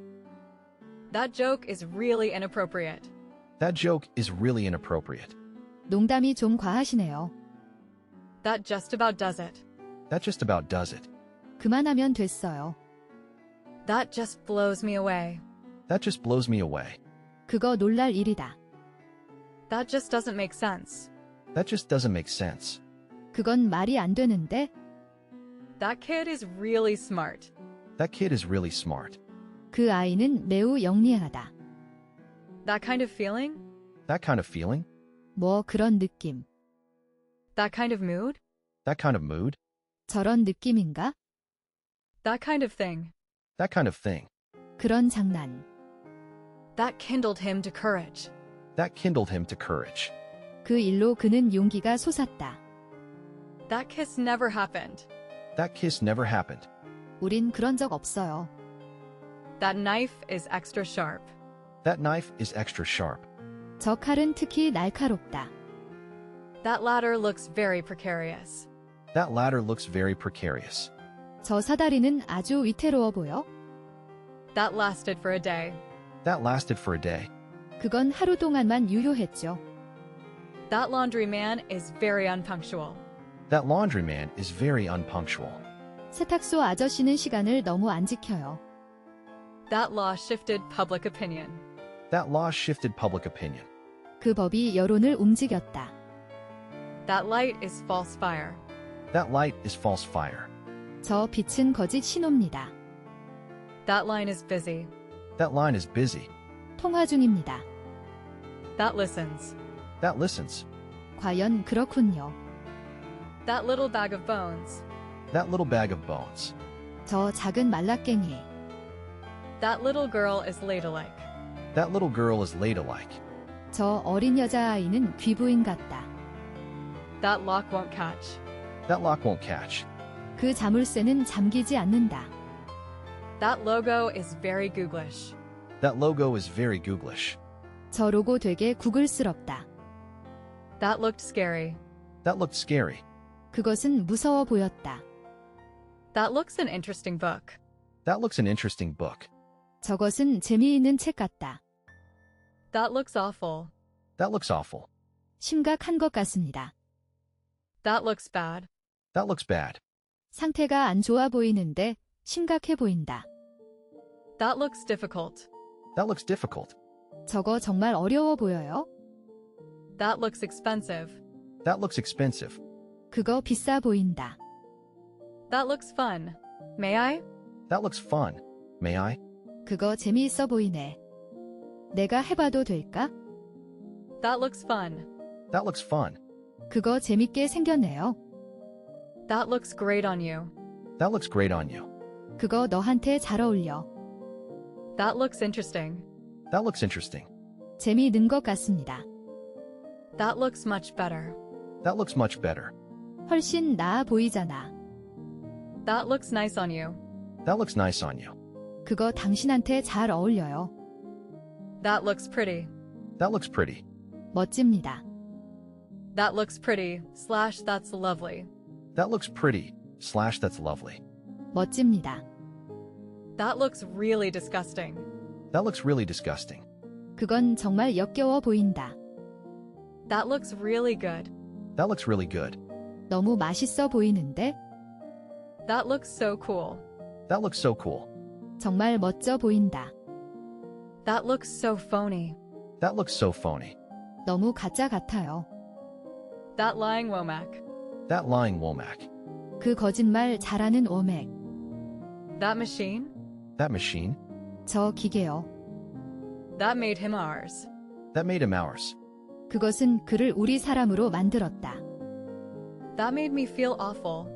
A: That joke is really inappropriate.
B: That joke is really inappropriate.
C: 농담이 좀 과하시네요.
A: That just about does it.
B: That just about does it.
C: 그만하면 됐어요.
A: That just blows me away.
B: That just blows me away.
C: 그거 놀랄 일이다.
A: That just doesn't make sense.
B: That just doesn't make sense.
C: 그건 말이 안 되는데
A: That kid is really smart.
B: That kid is really smart.
C: 그 아이는 매우 영리하다.
A: That kind of feeling?
B: That kind of feeling?
C: 뭐 그런 느낌.
A: That kind of mood?
B: That kind of mood?
C: 저런 느낌인가?
A: That kind of thing.
B: That kind of thing.
C: 그런 장난.
A: That kindled him to courage.
B: That kindled him to courage.
C: 그 일로 그는 용기가 솟았다.
A: That kiss never happened.
B: That kiss never happened.
C: 우린 그런 적 없어요.
A: That knife is extra sharp.
B: That knife is extra sharp.
C: 저 칼은 특히 날카롭다.
A: That ladder looks very precarious.
B: That ladder looks very precarious.
C: 저 사다리는 아주 위태로워 보여.
A: That lasted for a day.
B: That lasted for a day.
C: 그건 하루 동안만 유효했죠.
A: That laundryman is very unpunctual.
B: That laundryman is very unpunctual.
C: 세탁소 아저씨는 시간을 너무 안 지켜요.
A: That law shifted public opinion.
B: That law shifted public opinion.
C: 그 법이 여론을 움직였다.
A: That light is false fire.
B: That light is false fire.
C: 저 빛은 거짓 신호입니다.
A: That line is busy.
B: That line is busy.
C: 통화 중입니다.
A: That listens.
B: That listens.
C: 과연 그렇군요.
A: That little bag of bones.
B: That little bag of bones.
C: 저 작은 말라깽이.
A: That little girl is ladylike.
B: That little girl is ladylike.
C: 저 어린 여자아이는 귀부인 같다.
A: That lock won't catch.
B: That lock won't catch.
C: 그 자물쇠는 잠기지 않는다.
A: That logo is very Googlish.
B: That logo is very Googlish.
C: 저 로고 되게 구글스럽다.
A: That looked scary.
B: That looked scary.
C: 그것은 무서워 보였다.
A: That looks an interesting book.
B: That looks an interesting book.
C: 저것은 재미있는 책 같다.
A: That looks awful.
B: That looks awful.
C: 심각한 것 같습니다.
A: That looks bad.
B: That looks bad.
C: 상태가 안 좋아 보이는데 심각해 보인다.
A: That looks difficult.
B: That looks difficult.
C: 저거 정말 어려워 보여요?
A: That looks expensive.
B: That looks expensive.
C: 그거 비싸 보인다.
A: That looks fun. May I?
B: That looks fun. May I?
C: 그거 재미있어 보이네. 내가 해봐도 될까?
A: That looks fun.
B: That looks fun.
C: 그거 재밌게 생겼네요.
A: That looks great on you.
B: That looks great on you.
C: 그거 너한테 잘 어울려.
A: That looks interesting.
B: That looks interesting.
C: 재미있는 것 같습니다.
A: That looks much better.
B: That looks much better.
C: 훨씬 나아 보이잖아.
A: That looks nice on you.
B: That looks nice on you.
C: 그거 당신한테 잘 어울려요.
A: That looks pretty.
B: That looks pretty.
C: 멋집니다.
A: That looks pretty, slash that's lovely.
B: That looks pretty. Slash that's lovely.
C: 멋집니다.
A: That looks really disgusting.
B: That looks really disgusting.
C: 그건 정말 역겨워 보인다.
A: That looks really good.
B: That looks really good.
C: 너무 맛있어 보이는데?
A: That looks so cool.
B: That looks so cool.
C: 정말 멋져 보인다.
A: That looks so phony.
B: That looks so phony.
C: 너무 가짜 같아요.
A: That lying womack.
B: That lying womack.
C: 그 거짓말 잘하는 오맥.
A: That machine.
B: That machine.
C: 저 기계요.
A: That made him ours.
B: That made him ours.
C: 그것은 그를 우리 사람으로 만들었다.
A: That made me feel awful.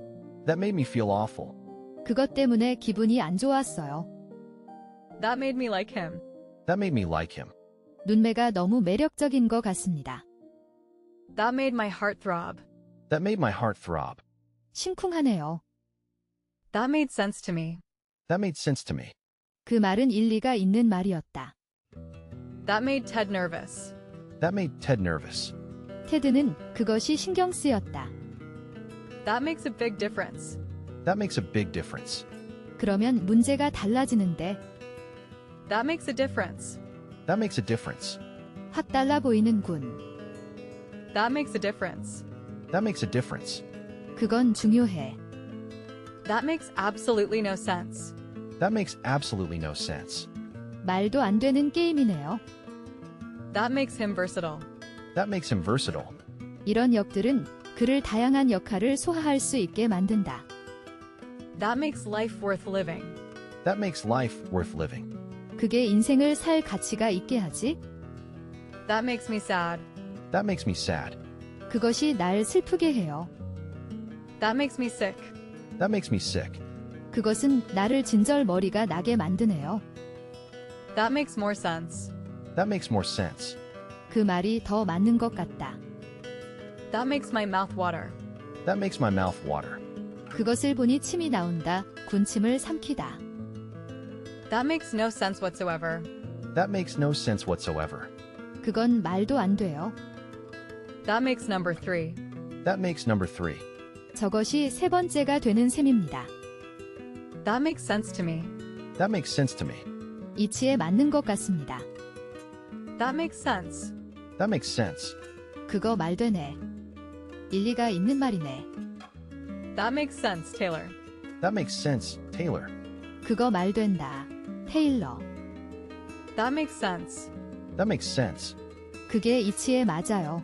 B: That made me feel awful.
C: 그것 때문에 기분이 안 좋았어요.
A: That made me like him.
B: That made me like him.
C: 눈매가 너무 매력적인 것 같습니다.
A: That made my heart throb.
B: That made my heart throb.
C: 심쿵하네요.
A: That made sense to me.
B: That made sense to me.
C: 그 말은 일리가 있는 말이었다.
A: That made Ted nervous.
B: That made Ted nervous.
C: 테드는 그것이 신경 쓰였다.
A: That makes a big difference.
B: That makes a big difference.
C: 그러면 문제가 달라지는데
A: That makes a difference.
B: That makes a difference.
C: 확 달라 보이는군.
A: That makes a difference.
B: That makes a difference.
C: 그건 중요해.
A: That makes absolutely no sense.
B: That makes absolutely no sense.
C: 말도 안 되는 게임이네요.
A: That makes him versatile.
B: That makes him versatile.
C: 이런 역들은 그를 다양한 역할을 소화할 수 있게 만든다.
A: That makes life worth living.
B: That makes life worth living.
C: 그게 인생을 살 가치가 있게 하지?
A: That makes me sad.
B: That makes me sad.
C: 그것이 날 슬프게 해요.
A: That makes me sick.
B: That makes me sick.
C: 그것은 나를 진절머리가 나게 만드네요.
A: That makes more sense.
B: That makes more sense.
C: 그 말이 더 맞는 것 같다.
A: That makes my mouth water.
B: That makes my mouth water.
C: 그것을 보니 침이 나온다. 군침을 삼키다.
A: That makes no sense whatsoever.
B: That makes no sense whatsoever.
C: 그건 말도 안 돼요.
A: That makes number 3.
B: That makes number 3.
C: 저것이 세 번째가 되는 셈입니다.
A: That makes sense to me.
B: That makes sense to me.
C: 이치에 맞는 것 같습니다.
A: That makes sense.
B: That makes sense.
C: 그거 말되네. 일리가 있는 말이네.
A: That makes sense, Taylor.
B: That makes sense, Taylor.
C: 그거 말된다. 테일러.
A: That makes sense.
B: That makes sense.
C: 그게 이치에 맞아요.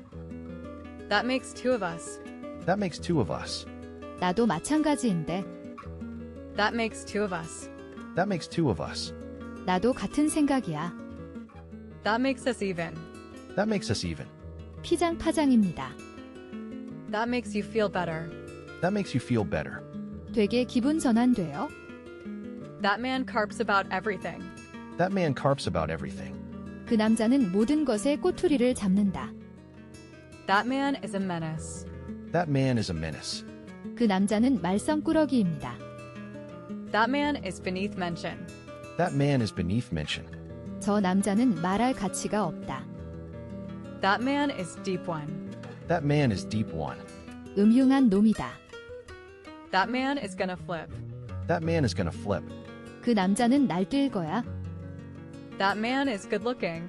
A: That makes two of us.
B: That makes two of us.
C: 나도 마찬가지인데.
A: That makes two of us.
B: That makes two of us.
C: 나도 같은 생각이야.
A: That makes us even.
B: That makes us even.
C: 피장파장입니다.
A: That makes you feel better.
B: That makes you feel better.
C: 되게 기분 전환돼요.
A: That man carps about everything.
B: That man carps about everything.
C: 그 남자는 모든 것에 꼬투리를 잡는다.
A: That man is a menace.
B: That man is a menace.
C: 그 남자는 말썽꾸러기입니다.
A: That man is beneath mention.
B: That man is beneath mention.
C: 저 남자는 말할 가치가 없다.
A: That man is deep one.
B: That man is deep one.
C: 음흉한 놈이다.
A: That man is gonna flip.
B: That man is gonna flip.
C: 그 남자는 날뛸 거야.
A: That man is good looking.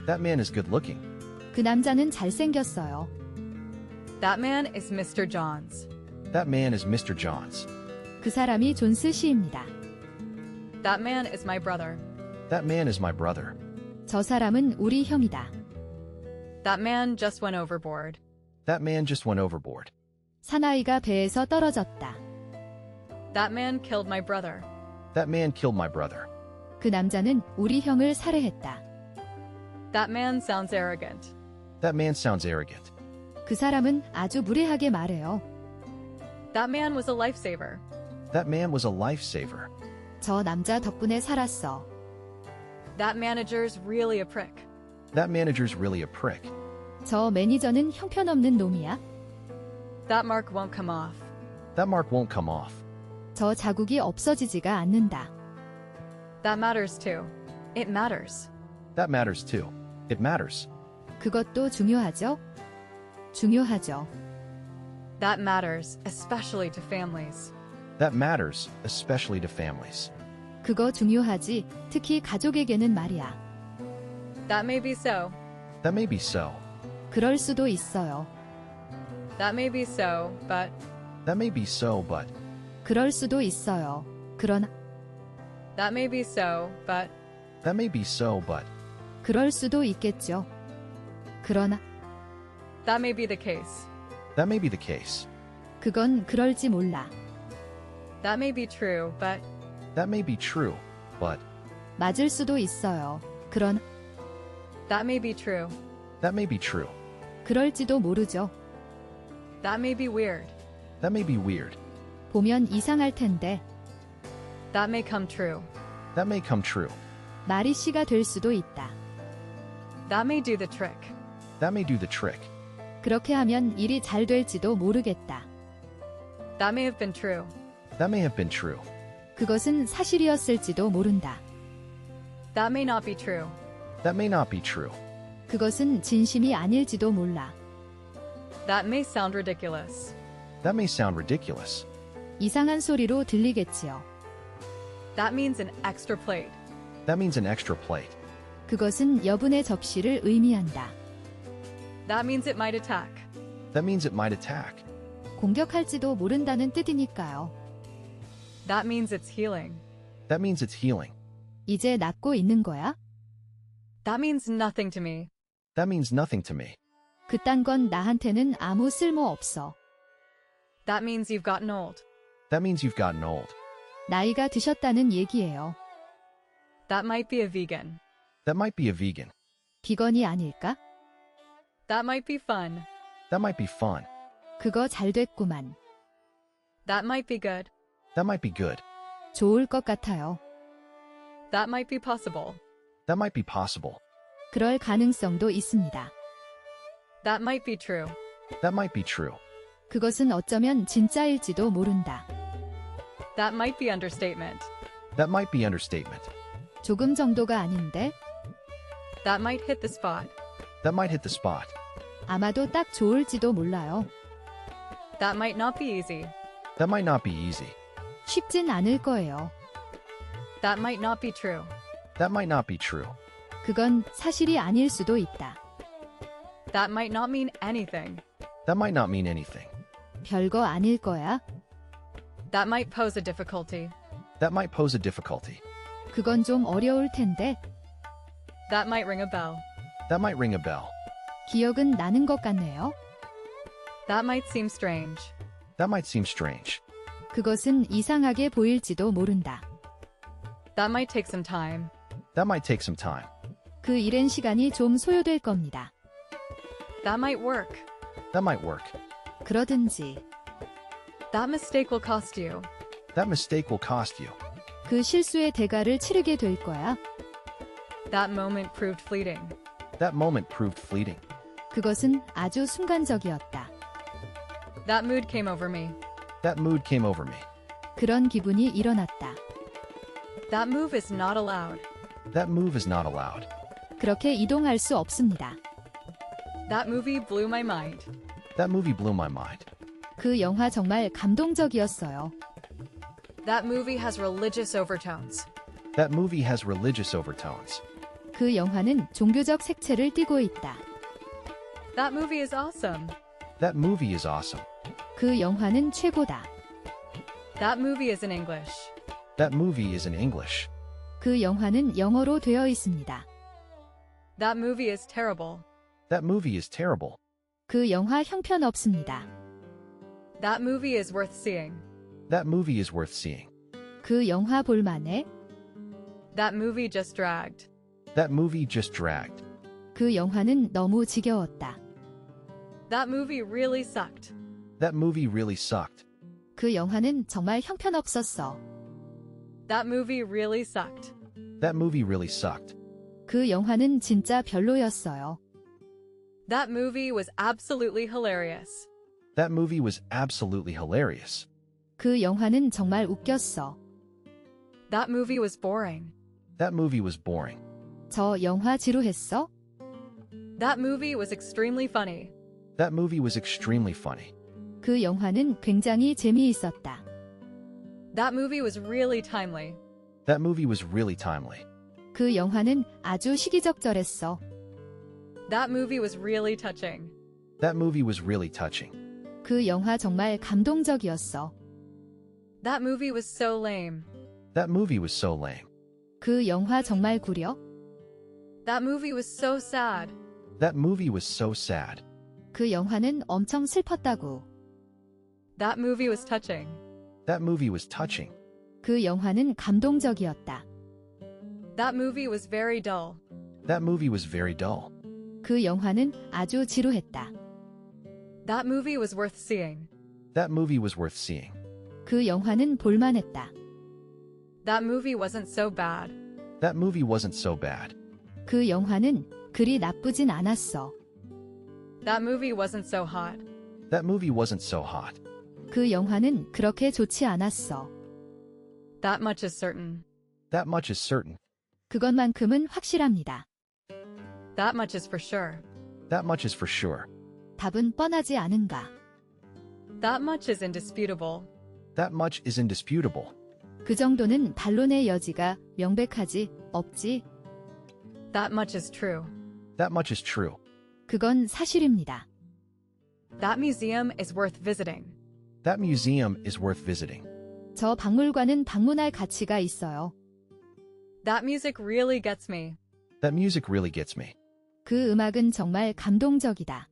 B: That man is good looking.
C: 그 남자는 잘생겼어요.
A: That man is Mr. Johns.
B: That man is Mr. Johns.
C: 그 사람이 존스 씨입니다.
A: That man is my brother.
B: That man is my brother.
C: 저 사람은 우리 형이다.
A: That man just went overboard.
B: That man just went overboard.
C: 사나이가 배에서 떨어졌다.
A: That man killed my brother.
B: That man killed my brother.
C: 그 남자는 우리 형을 살해했다.
A: That man sounds arrogant.
B: That man sounds arrogant.
C: 그 사람은 아주 무례하게 말해요.
A: That man was a lifesaver.
B: That man was a lifesaver.
C: 저 남자 덕분에 살았어.
A: That manager's really a prick.
B: That manager's really a prick.
C: 저 매니저는 형편없는 놈이야.
A: That mark won't come off.
B: That mark won't come off.
C: 저 자국이 없어지지가 않는다.
A: That matters too. It matters.
B: That matters too. It matters.
C: 그것도 중요하죠? 중요하죠.
A: That matters, especially to families.
B: That matters, especially to families.
C: 그거 중요하지, 특히 가족에게는 말이야.
A: That may be so.
B: That may be so.
C: 그럴 수도 있어요.
A: That may be so, but
B: That may be so, but
C: 그럴 수도 있어요. 그러나,
A: that may be so, but
B: that may be so, but
C: 그럴 수도 있겠죠. 그러나,
A: that may be the case.
B: that may be the case.
C: 그건 그럴지 몰라.
A: That may be true, but
B: That may be true, but
C: 맞을 수도 있어요. 그러나,
A: that may be true.
B: that may be true.
C: 그럴지도 모르죠.
A: That may be weird.
B: That may be weird.
C: 보면 이상할 텐데,
A: That may come true.
B: That may come true.
C: 마리 씨가 될 수도 있다.
A: That may do the trick.
B: That may do the trick.
C: 그렇게 하면 일이 잘 될지도 모르겠다.
A: That may have been true.
B: That may have been true.
C: 그것은 사실이었을지도 모른다.
A: That may not be true.
B: That may not be true.
C: 그것은 진심이 아닐지도 몰라.
A: That may sound ridiculous.
B: That may sound ridiculous.
C: 이상한 소리로 들리겠지요.
A: That means an extra plate.
B: That means an extra plate.
C: 그것은 여분의 접시를 의미한다.
A: That means it might attack.
B: That means it might attack.
C: 공격할지도 모른다는 뜻이니까요.
A: That means it's healing.
B: That means it's healing.
C: 이제 낫고 있는 거야?
A: That means nothing to me.
B: That means nothing to me.
C: 그딴 건 나한테는 아무 쓸모 없어.
A: That means you've gotten old.
B: That means you've gotten old.
C: 나이가 드셨다는 얘기예요.
A: That might be a vegan.
B: That might be a vegan.
C: 비건이 아닐까?
A: That might be fun.
B: That might be fun.
C: 그거 잘 됐구만.
A: That might be good.
B: That might be good.
C: 좋을 것 같아요.
A: That might be possible.
B: That might be possible.
C: 그럴 가능성도 있습니다.
A: That might be true.
B: That might be true.
C: 그것은 어쩌면 진짜일지도 모른다.
A: That might be understatement.
B: That might be understatement.
C: 조금 정도가 아닌데
A: That might hit the spot.
B: That might hit the spot.
C: 아마도 딱 좋을지도 몰라요.
A: That might not be easy.
B: That might not be easy.
C: 쉽진 않을 거예요.
A: That might not be true.
B: That might not be true.
C: 그건 사실이 아닐 수도 있다.
A: That might not mean anything.
B: That might not mean anything.
C: 별거 아닐 거야.
A: That might pose a difficulty.
B: That might pose a difficulty.
C: 그건 좀 어려울 텐데.
A: That might ring a bell.
B: That might ring a bell.
C: 기억은 나는 것 같네요.
A: That might seem strange.
B: That might seem strange.
C: 그것은 이상하게 보일지도 모른다.
A: That might take some time.
B: That might take some time.
C: 그 일엔 시간이 좀 소요될 겁니다.
A: That might work.
B: That might work.
C: 그러든지
A: That mistake will cost you.
B: That mistake will cost you.
C: 그 실수의 대가를 치르게 될 거야.
A: That moment proved fleeting.
B: That moment proved fleeting.
C: 그것은 아주 순간적이었다.
A: That mood came over me.
B: That mood came over me.
C: 그런 기분이 일어났다.
A: That move is not allowed.
B: That move is not allowed.
C: 그렇게 이동할 수 없습니다.
A: That movie blew my mind.
B: That movie blew my mind.
C: 그 영화 정말 감동적이었어요.
A: That movie has religious overtones.
B: That movie has religious overtones.
C: 그 영화는 종교적 색채를 띠고 있다.
A: That movie is awesome.
B: That movie is awesome.
C: 그 영화는 최고다.
A: That movie is in English.
B: That movie is in English.
C: 그 영화는 영어로 되어 있습니다.
A: That movie is terrible.
B: That movie is terrible.
C: 그 영화 형편없습니다.
A: That movie is worth seeing.
B: That movie is worth seeing.
C: 그 영화 볼만해.
A: That movie just dragged.
B: That movie just dragged.
C: 그 영화는 너무 지겨웠다.
A: That movie really sucked.
B: That movie really sucked.
C: 그 영화는 정말 형편없었어.
A: That movie really sucked.
B: That movie really sucked.
C: 그 영화는 진짜 별로였어요.
A: That movie was absolutely hilarious.
B: That movie was absolutely hilarious.
C: 그 영화는 정말 웃겼어.
A: That movie was boring.
B: That movie was boring.
C: 저 영화 지루했어?
A: That movie was extremely funny.
B: That movie was extremely funny.
C: 그 영화는 굉장히 재미있었다.
A: That movie was really timely.
B: That movie was really timely.
C: 그 영화는 아주 시기적절했어.
A: That movie was really touching.
B: That movie was really touching.
C: 그 영화 정말 감동적이었어.
A: That movie was so lame.
B: That movie was so lame.
C: 그 영화 정말 구려?
A: That movie was so sad.
B: That movie was so sad.
C: 그 영화는 엄청 슬펐다고.
A: That movie was touching.
B: That movie was touching.
C: 그 영화는 감동적이었다.
A: That movie was very dull.
B: That movie was very dull.
C: 그 영화는 아주 지루했다.
A: That movie was worth seeing.
B: That movie was worth seeing.
C: 그 영화는 볼만했다.
A: That movie wasn't so bad.
B: That movie wasn't so bad.
C: 그 영화는 그리 나쁘진 않았어.
A: That movie wasn't so hot.
B: That movie wasn't so hot.
C: 그 영화는 그렇게 좋지 않았어.
A: That much is certain.
B: That much is certain.
C: 그것만큼은 확실합니다.
A: That much is for sure.
B: That much is for sure.
C: 답은 뻔하지 않은가.
A: That much is indisputable.
B: That much is indisputable.
C: 그 정도는 반론의 여지가 명백하지 없지.
A: That much is true.
B: That much is true.
C: 그건 사실입니다.
A: That museum is worth visiting.
B: That museum is worth visiting.
C: 저 박물관은 방문할 가치가 있어요.
A: That music really gets me.
B: That music really gets me.
C: 그 음악은 정말 감동적이다.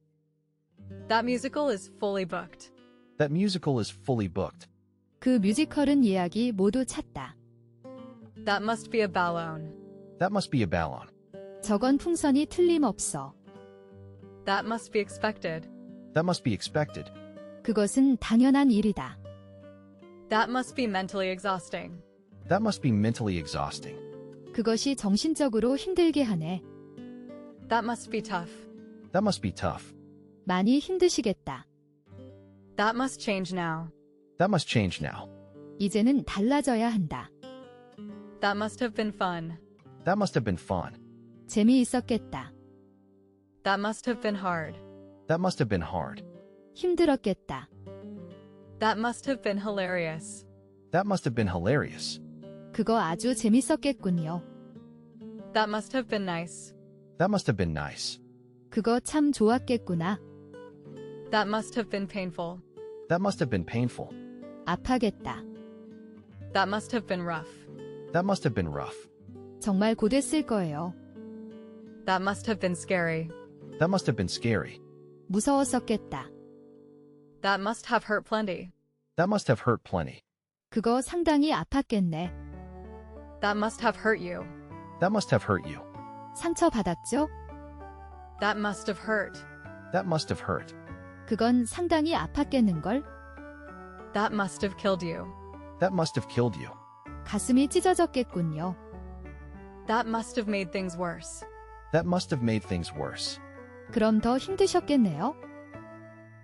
A: That musical is fully booked.
B: That musical is fully booked.
C: 그 뮤지컬은 예약이 모두 찼다.
A: That must be a balloon.
B: That must be a ballon.
C: 저건 풍선이 틀림없어.
A: That must be expected.
B: That must be expected.
C: 그것은 당연한 일이다.
A: That must be mentally exhausting.
B: That must be mentally exhausting.
C: 그것이 정신적으로 힘들게 하네.
A: That must be tough.
B: That must be tough.
C: 많이 힘드시겠다.
A: That must change now.
B: That must change now.
C: 이제는 달라져야 한다.
A: That must have been fun.
B: That must have been fun.
C: 재미있었겠다.
A: That must have been hard.
B: That must have been hard.
C: 힘들었겠다.
A: That must have been hilarious.
B: That must have been hilarious.
C: 그거 아주 재밌었겠군요.
A: That must have been nice.
B: That must have been nice.
C: 그거 참 좋았겠구나.
A: That must have been painful.
B: That must have been painful.
C: 아파겠다.
A: That must have been rough.
B: That must have been rough.
C: 정말 고됐을 거예요.
A: That must have been scary.
B: That must have been scary.
C: 무서웠었겠다.
A: That must have hurt plenty.
B: That must have hurt plenty.
C: 그거 상당히 아팠겠네.
A: That must have hurt you.
B: That must have hurt you.
C: 상처 받았죠?
A: That must have hurt.
B: That must have hurt.
C: 그건 상당히 아팠겠는걸?
A: That must have killed you.
B: That must have killed you.
C: 가슴이 찢어졌겠군요.
A: That must have made things worse.
B: That must have made things worse.
C: 그럼 더 힘드셨겠네요?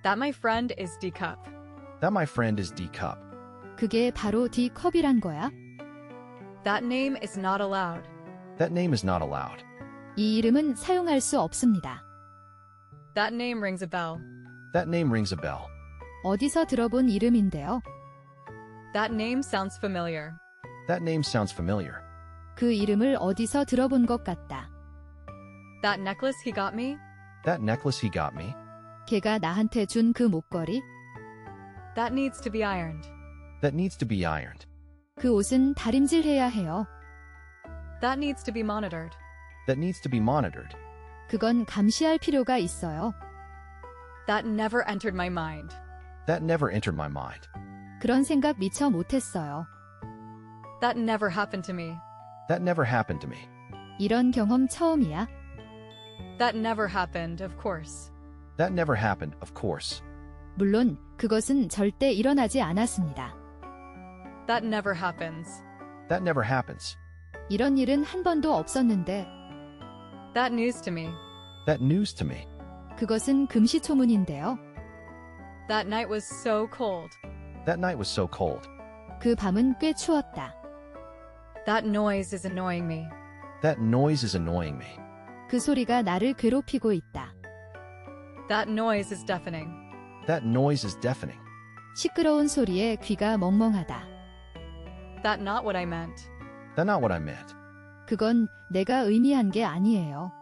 A: That my friend is D-cup.
B: That my friend is D-cup.
C: 그게 바로 D컵이란 거야?
A: That name is not allowed.
B: That name is not allowed.
C: 이 이름은 사용할 수 없습니다.
A: That name rings a bell.
B: That name rings a bell.
C: 어디서 들어본 이름인데요.
A: That name sounds familiar.
B: That name sounds familiar.
C: 그 이름을 어디서 들어본 것 같다.
A: That necklace he got me?
B: That necklace he got me?
C: 걔가 나한테 준 그 목걸이?
A: That needs to be ironed.
B: That needs to be ironed.
C: 그 옷은 다림질해야 해요.
A: That needs to be monitored.
B: That needs to be monitored.
C: 그건 감시할 필요가 있어요.
A: That never entered my mind.
B: That never entered my mind.
C: 그런 생각 미처 못했어요.
A: That never happened to me.
B: That never happened to me.
C: 이런 경험 처음이야.
A: That never happened, of course.
B: That never happened, of course.
C: 물론 그것은 절대 일어나지 않았습니다.
A: That never happens.
B: That never happens.
C: 이런 일은 한 번도 없었는데
A: That news to me.
B: That news to me.
C: 그것은 금시초문인데요.
A: That night was so cold.
B: That night was so cold.
C: 그 밤은 꽤 추웠다.
A: That noise is annoying me.
B: That noise is annoying me.
C: 그 소리가 나를 괴롭히고 있다.
A: That noise is deafening.
B: That noise is deafening.
C: 시끄러운 소리에 귀가 멍멍하다.
A: That not what I meant.
B: That not what I meant.
C: 그건 내가 의미한 게 아니에요.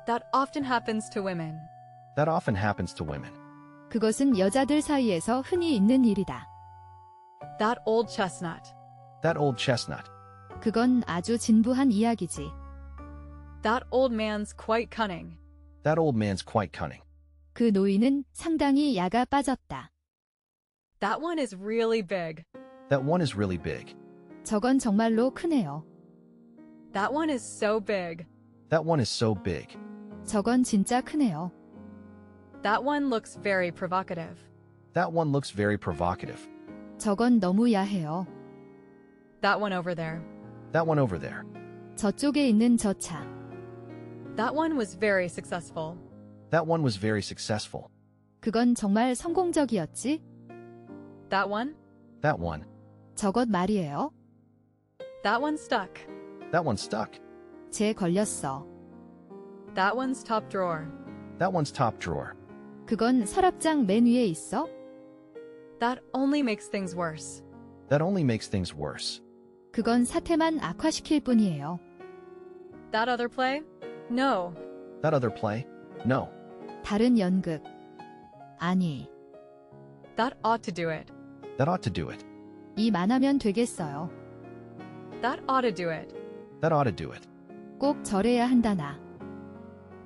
A: That often happens to women.
B: That often happens to women.
C: 그것은 여자들 사이에서 흔히 있는 일이다.
A: That old chestnut.
B: That old chestnut.
C: 그건 아주 진부한 이야기지.
A: That old man's quite cunning.
B: That old man's quite cunning.
C: 그 노인은 상당히 야가 빠졌다.
A: That one is really big.
B: That one is really big.
C: 저건 정말로 크네요.
A: That one is so big.
B: That one is so big.
C: 저건 진짜 크네요.
A: That one looks very provocative.
B: That one looks very provocative.
C: 저건 너무 야해요.
A: That one over there.
B: That one over there.
C: 저쪽에 있는 저 차.
A: That one was very successful.
B: That one was very successful.
C: 그건 정말 성공적이었지?
A: That one?
B: That one.
C: 저것 말이에요.
A: That one stuck.
B: That one stuck.
C: 쟤 걸렸어.
A: That one's top drawer.
B: That one's top drawer.
C: 그건 서랍장 맨 위에 있어?
A: That only makes things worse.
B: That only makes things worse.
C: 그건 사태만 악화시킬 뿐이에요.
A: That other play? No.
B: That other play? No.
C: 다른 연극. 아니,
A: That ought to do it.
B: That ought to do it.
C: 이만하면 되겠어요.
A: That ought to do it.
B: That ought to do it.
C: 꼭 저래야 한다나.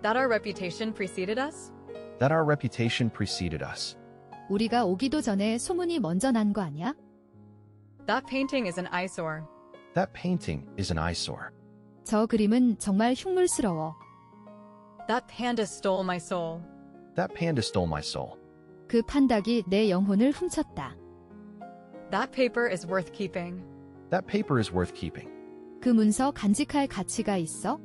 A: That our reputation preceded us?
B: That our reputation preceded us.
C: 우리가 오기도 전에 소문이 먼저 난 거 아니야?
A: That painting is an eyesore.
B: That painting is an eyesore.
C: 저 그림은 정말 흉물스러워.
A: That panda stole my soul.
B: That panda stole my soul.
C: 그 판닭이 내 영혼을 훔쳤다.
A: That paper is worth keeping.
B: That paper is worth keeping.
C: 그 문서 간직할 가치가 있어?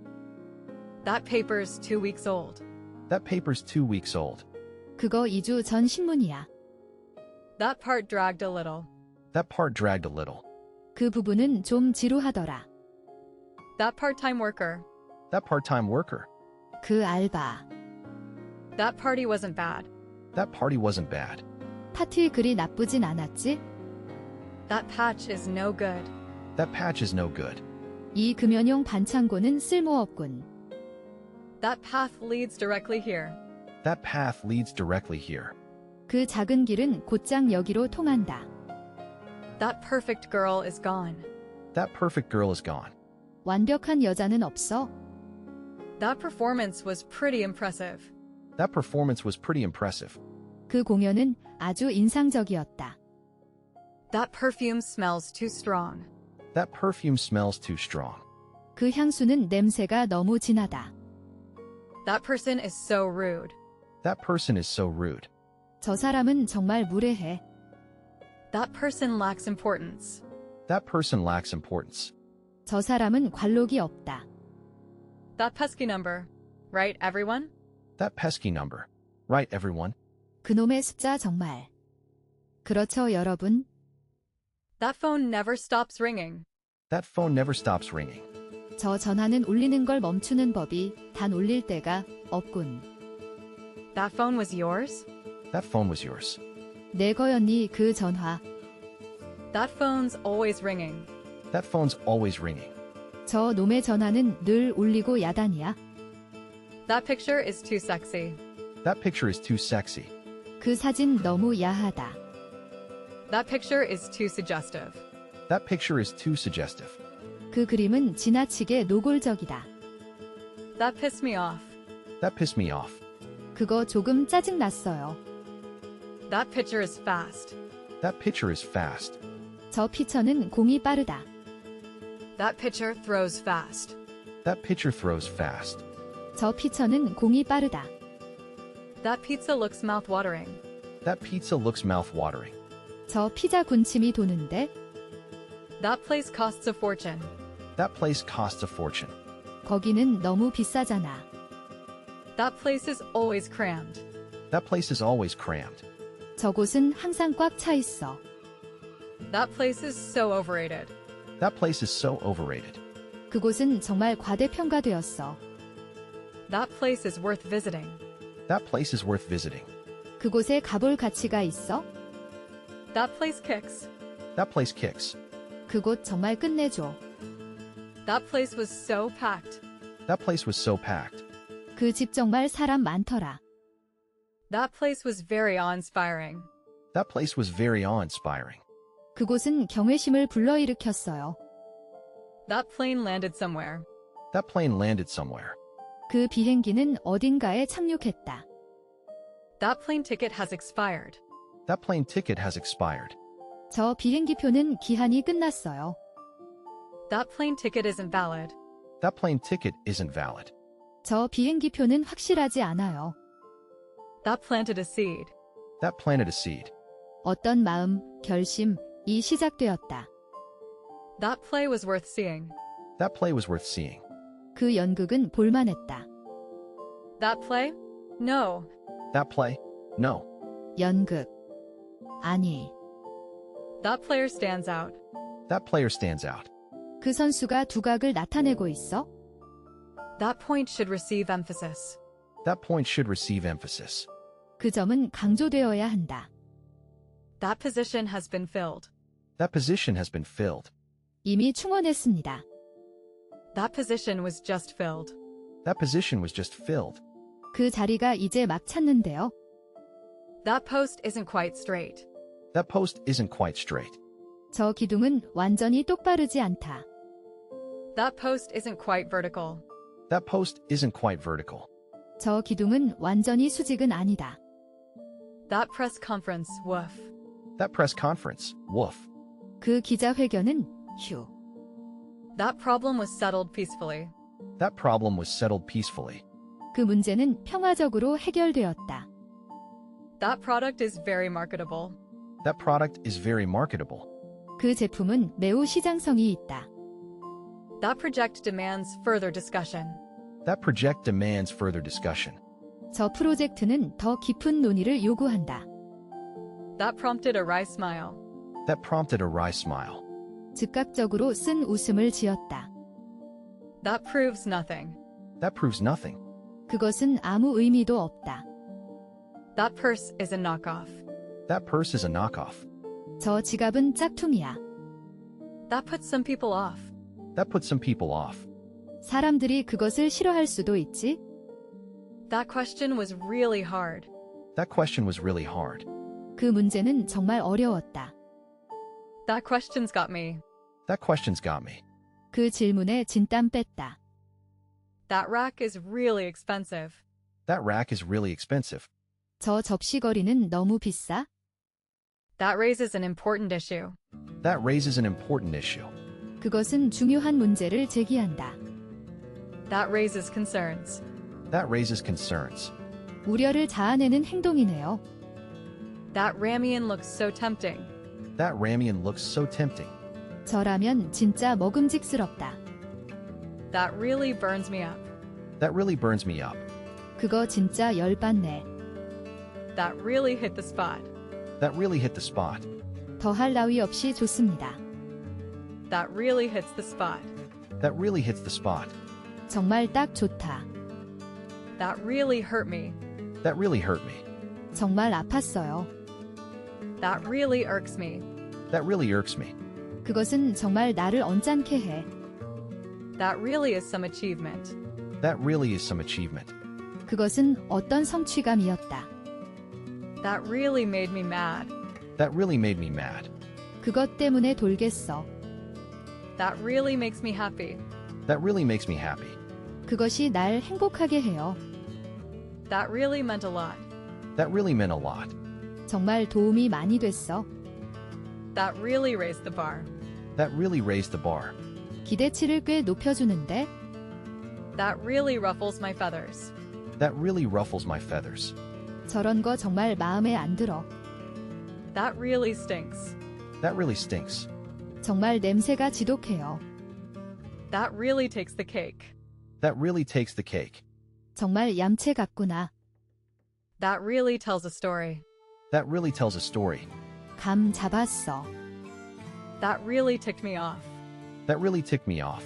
A: That paper's 2 weeks old.
B: That paper's 2 weeks old.
C: 그거 2주 전 신문이야.
A: That part dragged a little.
B: That part dragged a little.
C: 그 부분은 좀 지루하더라.
A: That part-time worker.
B: That part-time worker.
C: 그 알바.
A: That party wasn't bad.
B: That party wasn't bad.
C: 파티 그리 나쁘진 않았지?
A: That patch is no good.
B: That patch is no good.
C: 이 금연용 반창고는 쓸모없군.
A: That path leads directly here.
B: That path leads directly here.
C: 그 작은 길은 곧장 여기로 통한다.
A: That perfect girl is gone.
B: That perfect girl is gone.
C: 완벽한 여자는 없어.
A: That performance was pretty impressive.
B: That performance was pretty impressive.
C: 그 공연은 아주 인상적이었다.
A: That perfume smells too strong.
B: That perfume smells too strong.
C: 그 향수는 냄새가 너무 진하다.
A: That person is so rude.
B: That person is so rude.
C: 저 사람은 정말 무례해.
A: That person lacks importance.
B: That person lacks importance.
C: 저 사람은 관록이 없다.
A: That pesky number. Right, everyone?
B: That pesky number. Right, everyone?
C: 그놈의 숫자 정말. 그렇죠, 여러분?
A: That phone never stops ringing.
B: That phone never stops ringing.
C: 저 전화는 울리는 걸 멈추는 법이 단 울릴 때가 없군.
A: That phone was yours?
B: That phone was yours.
C: 내 거였니 그 전화.
A: That phone's always ringing.
B: That phone's always ringing.
C: 저 놈의 전화는 늘 울리고 야단이야.
A: That picture is too sexy.
B: That picture is too sexy.
C: 그 사진 너무 야하다.
A: That picture is too suggestive.
B: That picture is too suggestive.
C: 그 그림은 지나치게 노골적이다.
A: That pissed me off.
B: That pissed me off.
C: 그거 조금 짜증났어요.
A: That picture is fast.
B: That picture is fast.
C: 저 피처는 공이 빠르다.
A: That pitcher throws fast.
B: That pitcher throws fast.
C: 저 피처는 공이 빠르다.
A: That pizza looks mouth-watering.
B: That pizza looks mouth-watering.
C: 저 피자 군침이 도는데
A: That place costs a fortune.
B: That place costs a fortune.
C: 거기는 너무 비싸잖아.
A: That place is always crammed.
B: That place is always crammed.
C: 저곳은 항상 꽉 차 있어.
A: That place is so overrated.
B: That place is so overrated.
C: 그곳은 정말 과대평가되었어.
A: That place is worth visiting.
B: That place is worth visiting.
C: 그곳에 가볼 가치가 있어?
A: That place kicks.
B: That place kicks.
C: 그곳 정말 끝내줘.
A: That place was so packed.
B: That place was so packed.
C: 그 집 정말 사람 많더라.
A: That place was very awe-inspiring.
B: That place was very awe-inspiring.
C: 그곳은 경외심을 불러일으켰어요.
A: That plane landed somewhere.
B: That plane landed somewhere.
C: 그 비행기는 어딘가에 착륙했다.
A: That plane ticket has expired.
B: That plane ticket has expired.
C: 저 비행기표는 기한이 끝났어요.
A: That plane ticket isn't valid.
B: That plane ticket isn't valid.
C: 저 비행기표는 확실하지 않아요.
A: That planted a seed.
B: That planted a seed.
C: 어떤 마음, 결심이 시작되었다.
A: That play was worth seeing.
B: That play was worth seeing.
C: 그 연극은 볼만했다.
A: That play? No.
B: That play? No.
C: 연극. 아니.
A: That player stands out.
B: That player stands out.
C: 그 선수가 두각을 나타내고 있어?
A: That point should receive emphasis.
B: That point should receive emphasis.
C: 그 점은 강조되어야 한다.
A: That position has been filled.
B: That position has been filled.
C: 이미 충원했습니다.
A: That position was just filled.
B: That position was just filled.
C: 그 자리가 이제 막 찼는데요.
A: That post isn't quite straight.
B: That post isn't quite straight.
C: 저 기둥은 완전히 똑바르지 않다.
A: That post isn't quite vertical.
B: That post isn't quite vertical.
C: 저 기둥은 완전히 수직은 아니다.
A: That press conference, woof.
B: That press conference, woof.
C: 그 기자회견은 휴.
A: That problem was settled peacefully.
B: That problem was settled peacefully.
C: 그 문제는 평화적으로 해결되었다.
A: That product is very marketable.
B: That product is very marketable.
C: 그 제품은 매우 시장성이 있다.
A: That project demands further discussion.
B: That project demands further discussion.
C: 저 프로젝트는 더 깊은 논의를 요구한다.
A: That prompted a wry smile.
B: That prompted a wry smile.
C: 즉각적으로 쓴 웃음을 지었다.
A: That proves nothing.
B: That proves nothing.
C: 그것은 아무 의미도 없다.
A: That purse is a knockoff.
B: That purse is a knockoff.
C: 저 지갑은 짝퉁이야.
A: That puts some people off.
B: That puts some people off.
C: 사람들이 그것을 싫어할 수도 있지?
A: That question was really hard.
B: That question was really hard.
C: 그 문제는 정말 어려웠다.
A: That question's got me.
B: That question's got me.
C: 그 질문에 진땀 뺐다.
A: That rack is really expensive.
B: That rack is really expensive.
C: 저 접시거리는 너무 비싸?
A: That raises an important issue.
B: That raises an important issue.
C: 그것은 중요한 문제를 제기한다.
A: That raises concerns.
B: That raises concerns.
C: 우려를 자아내는 행동이네요.
A: That ramen looks so tempting.
B: That ramen looks so tempting.
C: 저라면 진짜 먹음직스럽다.
A: That really burns me up.
B: That really burns me up.
C: 그거 진짜 열받네.
A: That really hit the spot.
B: That really hit the spot.
C: 더할 나위 없이 좋습니다.
A: That really hits the spot.
B: That really hits the spot.
C: 정말 딱 좋다.
A: That really hurt me.
B: That really hurt me.
C: 정말 아팠어요.
A: That really irks me.
B: That really irks me.
C: 그것은 정말 나를 언짢게 해.
A: That really is some achievement.
B: That really is some achievement.
C: 그것은 어떤 성취감이었다.
A: That really made me mad.
B: That really made me mad.
C: 그것 때문에 돌겠어.
A: That really makes me happy.
B: That really makes me happy.
C: 그것이 날 행복하게 해요.
A: That really meant a lot.
B: That really meant a lot.
C: 정말 도움이 많이 됐어.
A: That really raised the bar.
B: That really raised the bar.
C: 기대치를 꽤 높여주는데
A: That really ruffles my feathers.
B: That really ruffles my feathers.
C: 저런 거 정말 마음에 안 들어.
A: That really stinks.
B: That really stinks.
C: 정말 냄새가 지독해요.
A: That really takes the cake.
B: That really takes the cake.
C: 정말 얌체 같구나.
A: That really tells a story.
B: That really tells a story.
C: 감 잡았어.
A: That really ticked me off.
B: That really ticked me off.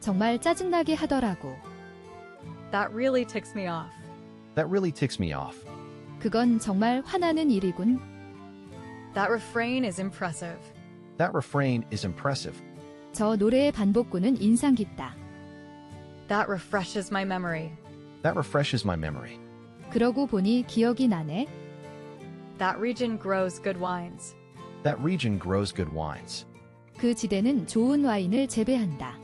C: 정말 짜증나게 하더라고.
A: That really ticks me off.
B: That really ticks me off.
C: 그건 정말 화나는 일이군.
A: That refrain is impressive.
B: That refrain is impressive.
C: 저 노래의 반복구는 인상 깊다.
A: That refreshes my memory.
B: That refreshes my memory.
C: 그러고 보니 기억이 나네.
A: That region grows good wines.
B: That region grows good wines.
C: 그 지대는 좋은 와인을 재배한다.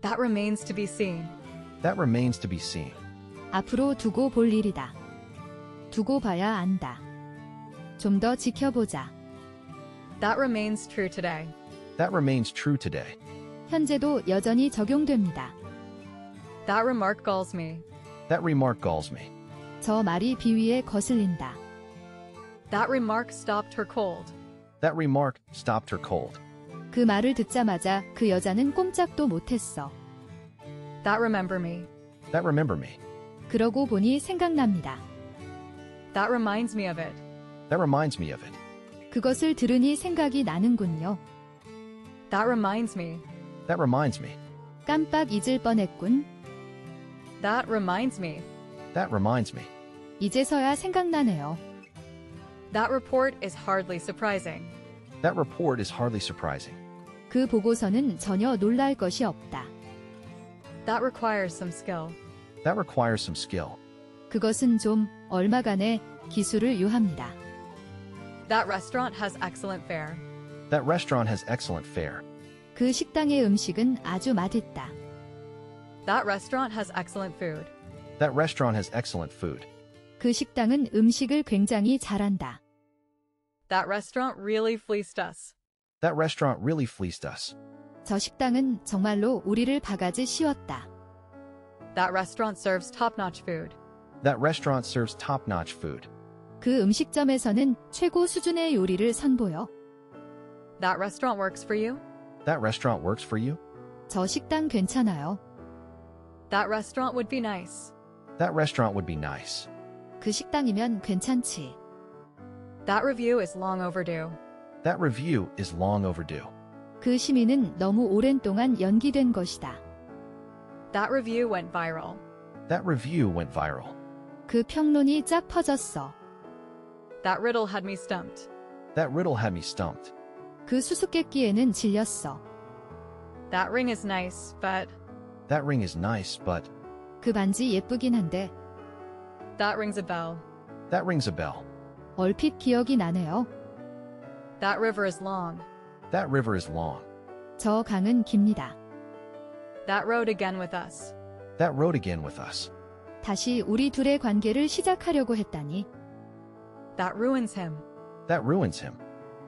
A: That remains to be seen.
B: That remains to be seen.
C: 앞으로 두고 볼 일이다. 두고 봐야 안다. 좀 더 지켜보자.
A: That remains true today.
B: That remains true today.
C: 현재도 여전히 적용됩니다.
A: That remark galls me.
B: That remark galls me.
C: 저 말이 비위에 거슬린다.
A: That remark stopped her cold.
B: That remark stopped her cold.
C: 그 말을 듣자마자 그 여자는 꼼짝도 못했어.
A: That remember me.
B: That remember me.
C: 그러고 보니 생각납니다.
A: That reminds me of it.
B: That reminds me of it.
C: 그것을 들으니 생각이 나는군요.
A: That reminds me.
B: That reminds me.
C: 깜빡 잊을 뻔했군.
A: That reminds me.
B: That reminds me.
C: 이제서야 생각나네요.
A: That report is hardly surprising.
B: That report is hardly surprising.
C: 그 보고서는 전혀 놀랄 것이 없다.
A: That requires some skill.
B: That requires some skill.
C: 그것은 좀 얼마간의 기술을 요합니다.
A: That restaurant has excellent fare.
B: That restaurant has excellent fare.
C: 그 식당의 음식은 아주 맛있다.
A: That restaurant has excellent food.
B: That restaurant has excellent food.
C: 그 식당은 음식을 굉장히 잘한다.
A: That restaurant really fleeced us.
B: That restaurant really fleeced us.
C: 저 식당은 정말로 우리를 바가지 씌웠다.
A: That restaurant serves top-notch food.
B: That restaurant serves top-notch food.
C: 그 음식점에서는 최고 수준의 요리를 선보여.
A: That restaurant works for you.
B: That restaurant works for you.
C: 저 식당 괜찮아요.
A: That restaurant would be nice.
B: That restaurant would be nice.
C: 그 식당이면 괜찮지.
A: That review is long overdue.
B: That review is long overdue.
C: 그 시민은 너무 오랜 동안 연기된 것이다.
A: That review went viral.
B: That review went viral.
C: 그 평론이 쫙 퍼졌어.
A: That riddle had me stumped.
B: That riddle had me stumped.
C: 그 수수께끼에는 질렸어.
A: That ring is nice, but
B: That ring is nice, but
C: 그 반지 예쁘긴 한데
A: that rings a bell.
B: that rings a bell.
C: 얼핏 기억이 나네요.
A: That river is long.
B: That river is long.
C: 저 강은 깁니다.
A: That rode again with us.
B: That rode again with us.
C: 다시 우리 둘의 관계를 시작하려고 했다니
A: That ruins him.
B: That ruins him.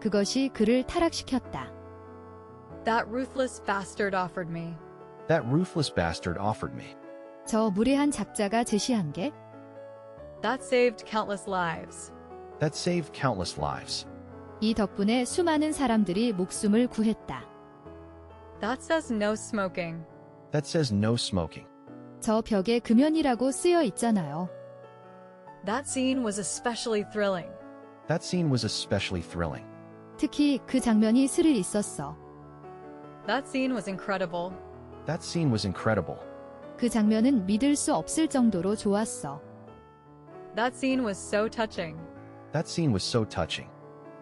C: 그것이 그를 타락시켰다.
A: That ruthless bastard offered me.
B: That ruthless bastard offered me.
C: 저 무례한 작자가 제시한 게
A: That saved countless lives.
B: That saved countless lives.
C: 이 덕분에 수많은 사람들이 목숨을 구했다.
A: That says no smoking.
B: That says no smoking.
C: 저 벽에 금연이라고 쓰여 있잖아요.
A: That scene was especially thrilling.
B: That scene was especially thrilling.
C: 특히 그 장면이 스릴 있었어.
A: That scene was incredible.
B: That scene was incredible.
C: 그 장면은 믿을 수 없을 정도로 좋았어.
A: That scene was so touching.
B: That scene was so touching.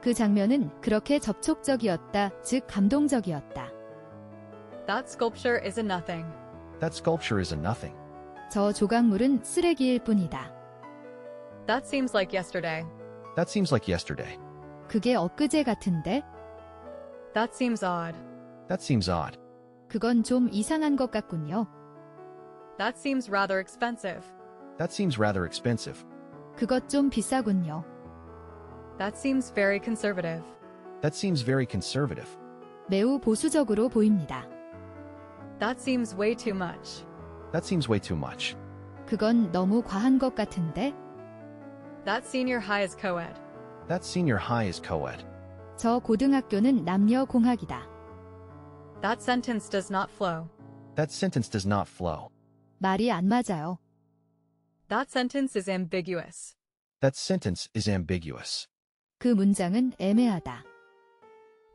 C: 그 장면은 그렇게 접촉적이었다, 즉 감동적이었다.
A: That sculpture is a nothing.
B: That sculpture is a nothing.
C: 저 조각물은 쓰레기일 뿐이다.
A: That seems like yesterday.
B: That seems like yesterday.
C: 그게 엊그제 같은데?
A: That seems odd.
B: That seems odd.
C: 그건 좀 이상한 것 같군요.
A: That seems rather expensive.
B: That seems rather expensive.
C: 그것 좀 비싸군요.
A: That seems very conservative.
B: That seems very conservative.
C: 매우 보수적으로 보입니다.
A: That seems way too much.
B: That seems way too much.
C: 그건 너무 과한 것 같은데?
A: That senior high is co-ed.
B: That senior high is co-ed.
C: 저 고등학교는 남녀 공학이다.
A: That sentence does not flow.
B: That sentence does not flow.
C: 말이 안 맞아요.
A: That sentence is ambiguous.
B: That sentence is ambiguous.
C: 그 문장은 애매하다.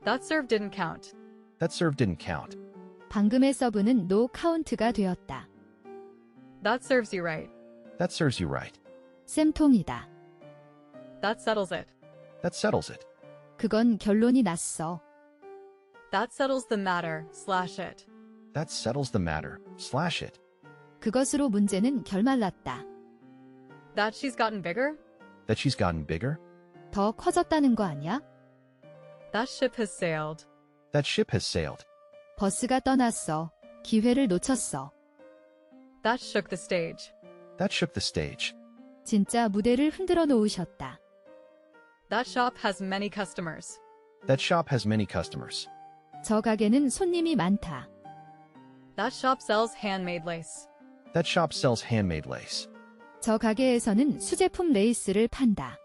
A: That serve didn't count.
B: That serve didn't count.
C: 방금의 서브는 no 카운트가 되었다.
A: That serves you right.
B: That serves you right.
C: 쌤통이다.
A: That settles it.
B: That settles it.
C: 그건 결론이 났어.
A: That settles the matter, slash it.
B: That settles the matter. Slash it.
C: 그것으로 문제는 결말났다.
A: That she's gotten bigger?
B: That she's gotten bigger?
C: 더 커졌다는 거 아니야?
A: That ship has sailed.
B: That ship has sailed.
C: 버스가 떠났어. 기회를 놓쳤어.
A: That shook the stage.
B: That shook the stage.
C: 진짜 무대를 흔들어 놓으셨다.
A: That shop has many customers.
B: That shop has many customers.
C: 저 가게는 손님이 많다.
A: That shop sells handmade lace.
B: That shop sells handmade lace.
C: 저 가게에서는 수제품 레이스를 판다.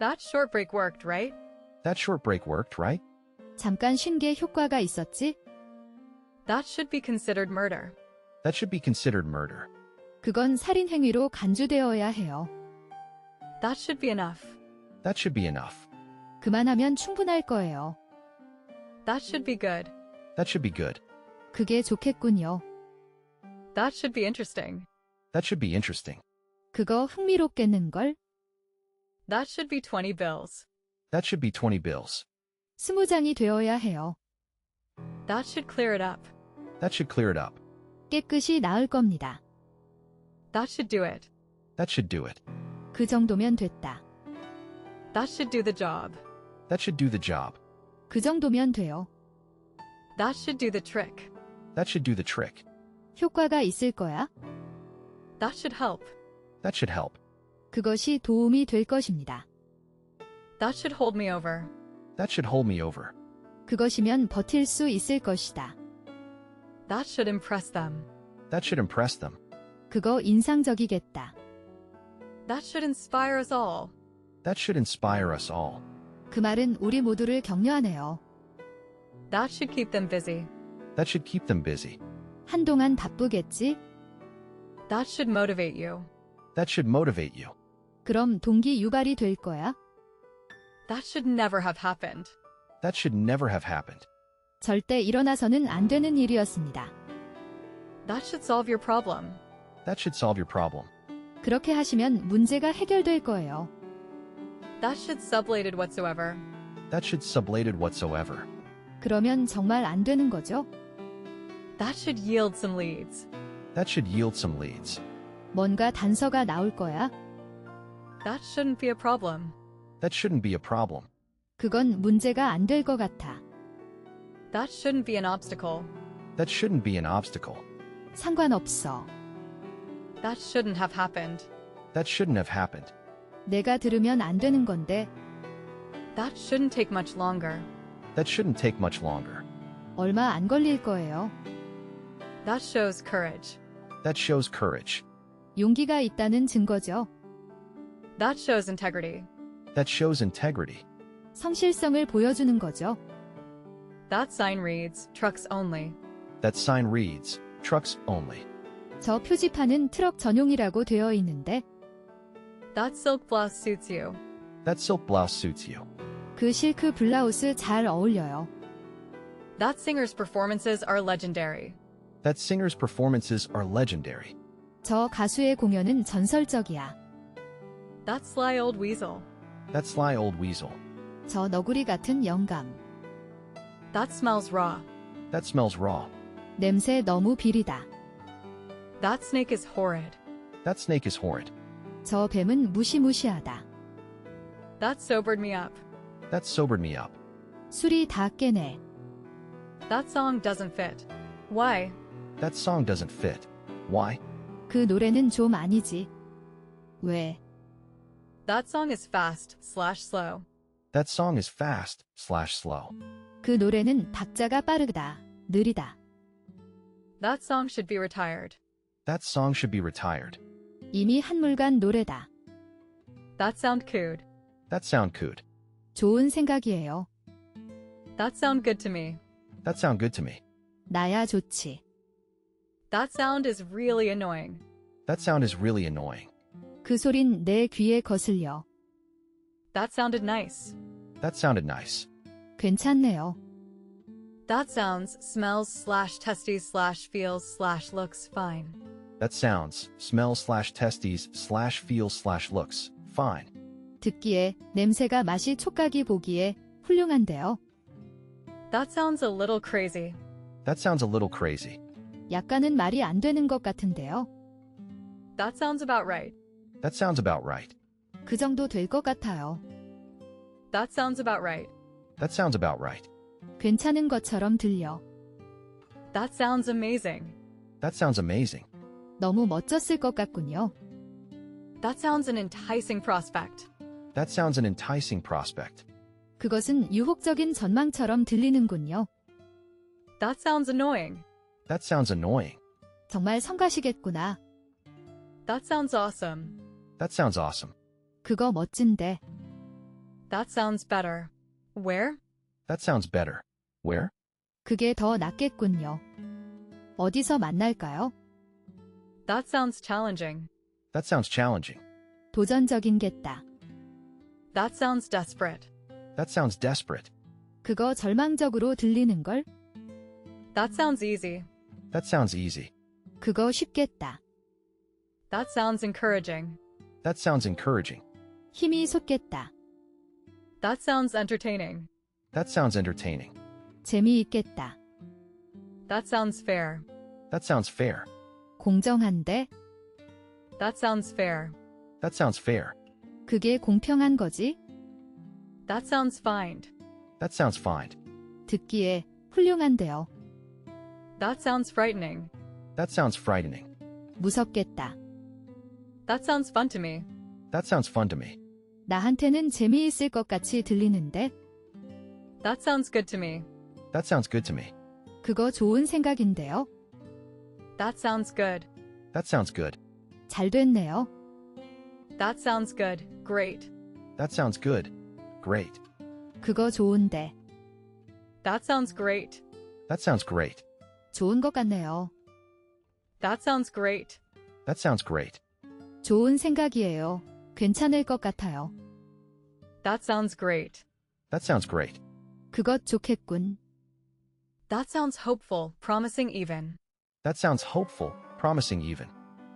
A: That short break worked, right?
B: That short break worked, right?
C: 잠깐 쉰 게 효과가 있었지?
A: That should be considered murder.
B: That should be considered murder.
C: 그건 살인 행위로 간주되어야 해요.
A: That should be enough.
B: That should be enough.
C: 그만하면 충분할 거예요.
A: That should be good.
B: That should be good.
C: 그게 좋겠군요.
A: That should be interesting.
B: That should be interesting.
C: 그거 흥미롭겠는걸?
A: That should be 20 bills.
B: That should be 20 bills.
C: 20장이 되어야 해요.
A: That should clear it up.
B: That should clear it up.
C: 깨끗이 나을 겁니다.
A: That should do it.
B: That should do it.
C: 그 정도면 됐다.
A: That should do the job.
B: That should do the job.
C: 그 정도면 돼요.
A: That should do the trick.
B: That should do the trick.
C: 효과가 있을 거야.
A: That should help.
B: That should help.
C: 그것이 도움이 될 것입니다.
A: That should hold me over.
B: That should hold me over.
C: 그것이면 버틸 수 있을 것이다.
A: That should impress them.
B: That should impress them.
C: 그거 인상적이겠다.
A: That should inspire us all.
B: That should inspire us all.
C: 그 말은 우리 모두를 격려하네요.
A: That should keep them busy.
B: That should keep them busy.
C: 한동안 바쁘겠지?
A: That should motivate you.
B: That should motivate you.
C: 그럼 동기 유발이 될 거야?
A: That should never have happened.
B: That should never have happened.
C: 절대 일어나서는 안 되는 일이었습니다.
A: That should solve your problem.
B: That should solve your problem.
C: 그렇게 하시면 문제가 해결될 거예요.
A: That should sublated whatsoever.
B: That should sublated whatsoever.
C: 그러면 정말 안 되는 거죠?
A: That should yield some leads.
B: That should yield some leads.
C: 뭔가 단서가 나올 거야?
A: That shouldn't be a problem.
B: That shouldn't be a problem.
C: 그건 문제가 안 될 것 같아.
A: That shouldn't be an obstacle.
B: That shouldn't be an obstacle.
C: 상관없어.
A: That shouldn't have happened.
B: That shouldn't have happened.
C: 내가 들으면 안 되는 건데
A: That shouldn't take much longer.
B: That shouldn't take much longer.
C: 얼마 안 걸릴 거예요.
A: That shows courage.
B: That shows courage.
C: 용기가 있다는 증거죠.
A: That shows integrity.
B: That shows integrity.
C: 성실성을 보여주는 거죠.
A: That sign reads, trucks only.
B: That sign reads, trucks only.
C: 저 표지판은 트럭 전용이라고 되어 있는데
A: That silk blouse suits you.
B: That silk blouse suits you.
C: 그 실크 블라우스 잘 어울려요.
A: That singer's performances are legendary.
B: That singer's performances are legendary.
C: 저 가수의 공연은 전설적이야.
A: That sly old weasel.
B: That sly old weasel.
C: 저 너구리 같은 영감.
A: That smells raw.
B: That smells raw.
C: 냄새 너무 비리다.
A: That snake is horrid.
B: That snake is horrid.
C: 저 뱀은 무시무시하다.
A: That sobered me up.
B: That sobered me up.
C: 술이 다 깨네.
A: That song doesn't fit. Why?
B: That song doesn't fit. Why?
C: 그 노래는 좀 아니지. 왜?
A: That song is fast/slow.
B: That song is fast/slow.
C: 그 노래는 박자가 빠르다. 느리다.
A: That song should be retired.
B: That song should be retired.
C: 이미 한물간 노래다.
A: That sound cooed.
B: That sound could.
C: 좋은 생각이에요.
A: That sound good to me.
B: That sound good to me.
C: 나야 좋지.
A: That sound is really annoying.
B: That sound is really annoying.
C: 그 소린 내 귀에 거슬려.
A: That sounded nice.
B: That sounded nice.
C: 괜찮네요.
A: That sounds, smells/testes/feels/looks fine.
B: That sounds, smells/testes/feels/looks fine.
C: 듣기에 냄새가 맛이 촉각이 보기에 훌륭한데요.
A: That sounds a little crazy.
B: That sounds a little crazy.
C: 약간은 말이 안 되는 것 같은데요.
A: That sounds about right.
B: That sounds about right.
C: 그 정도 될 것 같아요.
A: That sounds about right.
B: That sounds about right.
C: 괜찮은 것처럼 들려.
A: That sounds amazing.
B: That sounds amazing.
C: 너무 멋졌을 것 같군요.
A: That sounds an enticing prospect.
B: That sounds an enticing prospect.
C: 그것은 유혹적인 전망처럼 들리는군요.
A: That sounds annoying.
B: That sounds annoying.
C: 정말 성가시겠구나.
A: That sounds awesome.
B: That sounds awesome.
C: 그거 멋진데.
A: That sounds better. Where?
B: That sounds better. Where?
C: 그게 더 낫겠군요. 어디서 만날까요?
A: That sounds challenging.
B: That sounds challenging.
C: 도전적인겠다.
A: That sounds desperate.
B: That sounds desperate.
C: 그거 절망적으로 들리는걸?
A: That sounds easy.
B: That sounds easy.
C: 그거 쉽겠다.
A: That sounds encouraging.
B: That sounds encouraging.
C: 힘이 솟겠다.
A: That sounds entertaining.
B: That sounds entertaining.
C: 재미있겠다.
A: That sounds fair.
B: That sounds fair.
C: 공정한데?
A: That sounds fair.
B: That sounds fair.
C: 그게 공평한 거지?
A: That sounds fine.
B: That sounds fine.
C: 듣기에 훌륭한데요.
A: That sounds frightening.
B: That sounds frightening.
C: 무섭겠다.
A: That sounds fun to me.
B: That sounds fun to me.
C: 나한테는 재미있을 것 같이 들리는데?
A: That sounds good to me.
B: That sounds good to me.
C: 그거 좋은 생각인데요.
A: That sounds good.
B: That sounds good.
C: 잘 됐네요.
A: That sounds good. Great.
B: That sounds good. Great.
C: 그거 좋은데.
A: That sounds great.
B: That sounds great.
C: 좋은 것 같네요.
A: That sounds great.
B: That sounds great.
C: 좋은 생각이에요. 괜찮을 것 같아요.
A: That sounds great.
B: That sounds great.
C: 그것 좋겠군.
A: That sounds hopeful, promising even.
B: That sounds hopeful, promising even.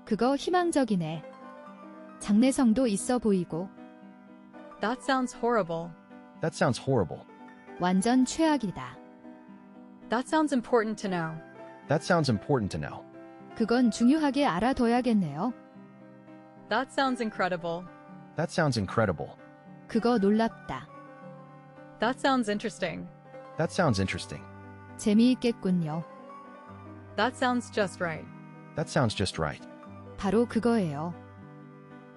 C: 그거 희망적이네. 장래성도 있어 보이고.
A: That sounds horrible.
B: That sounds horrible.
C: 완전 최악이다.
A: That sounds important to know.
B: That sounds important to know.
C: 그건 중요하게 알아둬야겠네요.
A: That sounds incredible.
B: That sounds incredible.
C: 그거 놀랍다.
A: That sounds interesting.
B: That sounds interesting.
C: 재미있겠군요.
A: That sounds just right.
B: That sounds just right.
C: 바로 그거예요.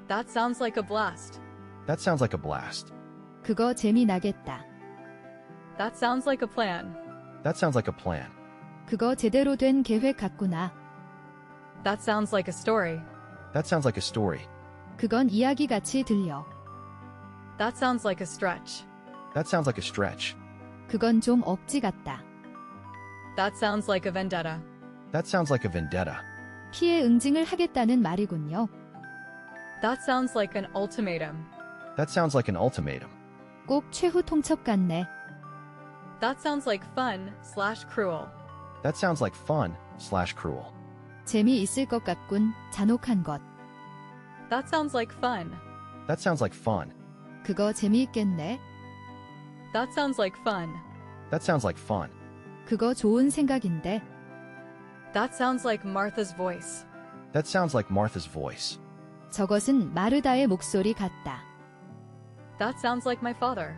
A: That sounds like a blast.
B: That sounds like a blast.
C: 그거 재미나겠다.
A: That sounds like a plan.
B: That sounds like a plan.
C: 그거 제대로 된 계획 같구나.
A: That sounds like a story.
B: That sounds like a story.
C: 그건 이야기같이 들려.
A: That sounds like a stretch.
B: That sounds like a stretch.
C: 그건 좀 억지 같다.
A: That sounds like a vendetta.
B: That sounds like a vendetta.
C: 피해 응징을 하겠다는 말이군요.
A: That sounds like an ultimatum.
B: That sounds like an ultimatum.
C: 꼭 최후 통첩 같네.
A: That sounds like fun/cruel.
B: That sounds like fun/cruel.
C: 재미있을 것 같군. 잔혹한 것.
A: That sounds like fun.
B: That sounds like fun.
C: 그거 재미있겠네.
A: That sounds like fun.
B: That sounds like fun.
C: 그거 좋은 생각인데.
A: That sounds like Martha's voice.
B: That sounds like Martha's voice.
C: 저것은 마르다의 목소리 같다.
A: That sounds like my father.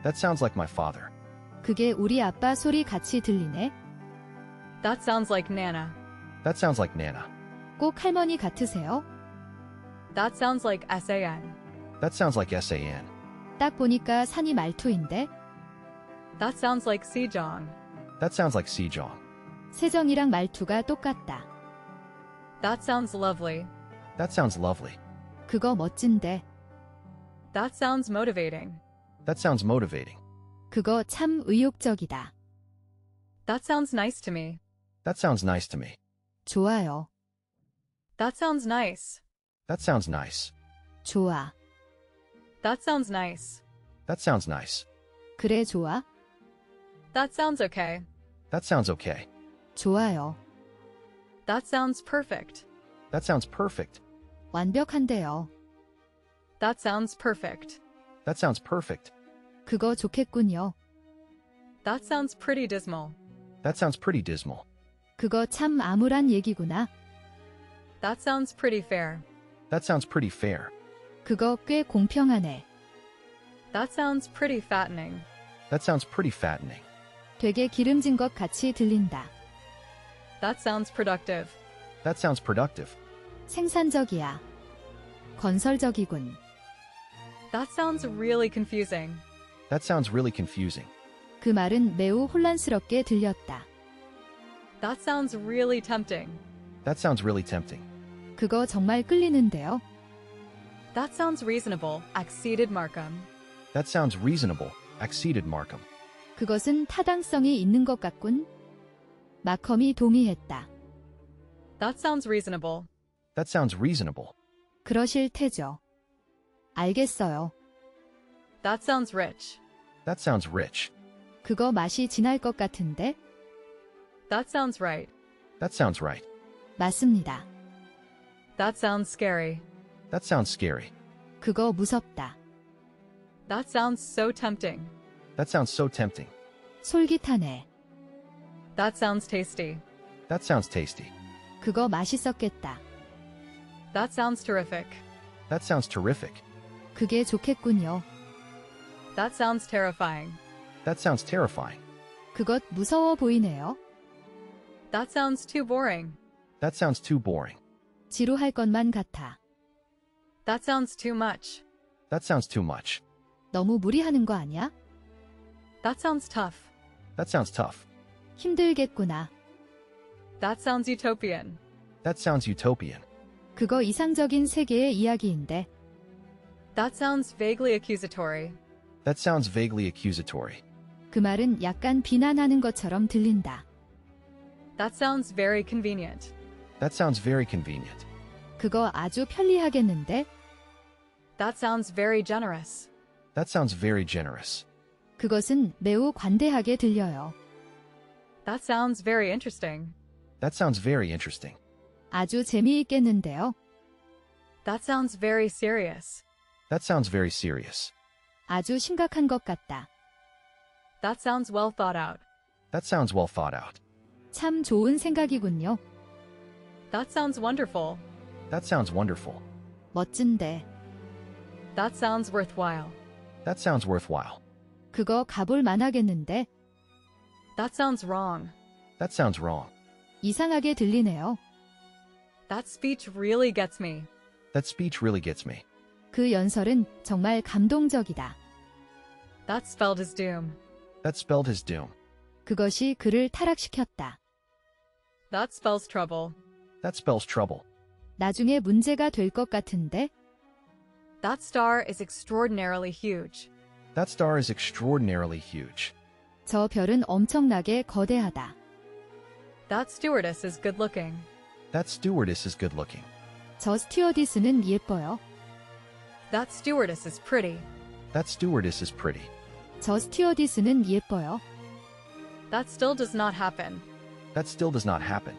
B: That sounds like my father.
C: 그게 우리 아빠 소리 같이 들리네.
A: That sounds like Nana.
B: That sounds like Nana.
C: 꼭 할머니 같으세요?
A: That sounds like SAN.
B: That sounds like SAN.
C: 딱 보니까 산이 말투인데.
A: That sounds like Sejong.
B: That sounds like Sejong.
C: 세정이랑 말투가 똑같다.
A: That sounds lovely.
B: That sounds lovely.
C: 그거 멋진데.
A: That sounds motivating.
B: That sounds motivating.
C: 그거 참 의욕적이다.
A: That sounds nice to me.
B: That sounds nice to me.
C: 좋아요.
A: That sounds nice.
B: That sounds nice.
C: 좋아.
A: That sounds nice.
B: That sounds nice.
C: 그래 좋아.
A: That sounds okay.
B: That sounds okay.
C: 좋아요.
A: That sounds perfect.
B: That sounds perfect.
C: 완벽한데요.
A: That sounds perfect.
B: That sounds perfect.
C: 그거 좋겠군요.
A: That sounds pretty dismal.
B: That sounds pretty dismal.
C: 그거 참 암울한 얘기구나.
A: That sounds pretty fair.
B: That sounds pretty fair.
C: 그거 꽤 공평하네.
A: That sounds pretty fattening.
B: That sounds pretty fattening.
C: 되게 기름진 것 같이 들린다.
A: That sounds productive.
B: That sounds productive.
C: 생산적이야. 건설적이군.
A: That sounds really confusing.
B: That sounds really confusing.
C: 그 말은 매우 혼란스럽게 들렸다.
A: That sounds really tempting.
B: That sounds really tempting.
C: 그거 정말 끌리는데요.
A: That sounds reasonable, acceded Markham.
B: That sounds reasonable, acceded Markham.
C: 그것은 타당성이 있는 것 같군. 마컴이 동의했다.
A: That sounds reasonable.
B: That sounds reasonable.
C: 그러실 테죠. 알겠어요.
A: That sounds rich.
B: That sounds rich.
C: 그거 맛이 진할 것 같은데?
A: That sounds right.
B: That sounds right.
C: 맞습니다.
A: That sounds scary.
B: That sounds scary.
C: 그거 무섭다.
A: That sounds so tempting.
B: That sounds so tempting.
C: 솔깃하네.
A: That sounds tasty.
B: That sounds tasty.
C: 그거 맛있었겠다.
A: That sounds terrific.
B: That sounds terrific.
C: 그게 좋겠군요.
A: That sounds terrifying.
B: That sounds terrifying.
C: 그것 무서워 보이네요.
A: That sounds too boring.
B: That sounds too boring.
C: 지루할 것만 같아.
A: That sounds too much.
B: That sounds too much.
C: 너무 무리하는 거 아니야?
A: That sounds tough.
B: That sounds tough.
C: 힘들겠구나.
A: That sounds utopian.
B: That sounds utopian.
C: 그거 이상적인 세계의 이야기인데.
A: That sounds vaguely accusatory.
B: That sounds vaguely accusatory.
C: 그 말은 약간 비난하는 것처럼 들린다.
A: That sounds very convenient.
B: That sounds very convenient.
C: 그거 아주 편리하겠는데?
A: That sounds very generous.
B: That sounds very generous.
C: 그것은 매우 관대하게 들려요.
A: That sounds very interesting.
B: That sounds very interesting.
C: 아주 재미있겠는데요.
A: That sounds very serious.
B: That sounds very serious.
C: 아주 심각한 것 같다.
A: That sounds well thought out.
B: That sounds well thought out.
C: 참 좋은 생각이군요.
A: That sounds wonderful.
B: That sounds wonderful.
C: 멋진데.
A: That sounds worthwhile.
B: That sounds worthwhile.
C: 그거 가볼 만하겠는데.
A: That sounds wrong.
B: That sounds wrong.
C: 이상하게 들리네요.
A: That speech really gets me.
B: That speech really gets me.
C: 그 연설은 정말 감동적이다.
A: That spelled his doom.
B: That spelled his doom.
C: 그것이 그를 타락시켰다.
A: That spells trouble.
B: That spells trouble.
C: 나중에 문제가 될 것 같은데.
A: That star is extraordinarily huge.
B: That star is extraordinarily huge.
C: 저 별은 엄청나게 거대하다.
A: That stewardess is good looking.
B: That stewardess is good looking.
C: 저 스튜어디스는 예뻐요.
A: That stewardess is pretty.
B: That stewardess is pretty.
C: 저 스튜어디스는 예뻐요.
A: That still does not happen.
B: That still does not happen.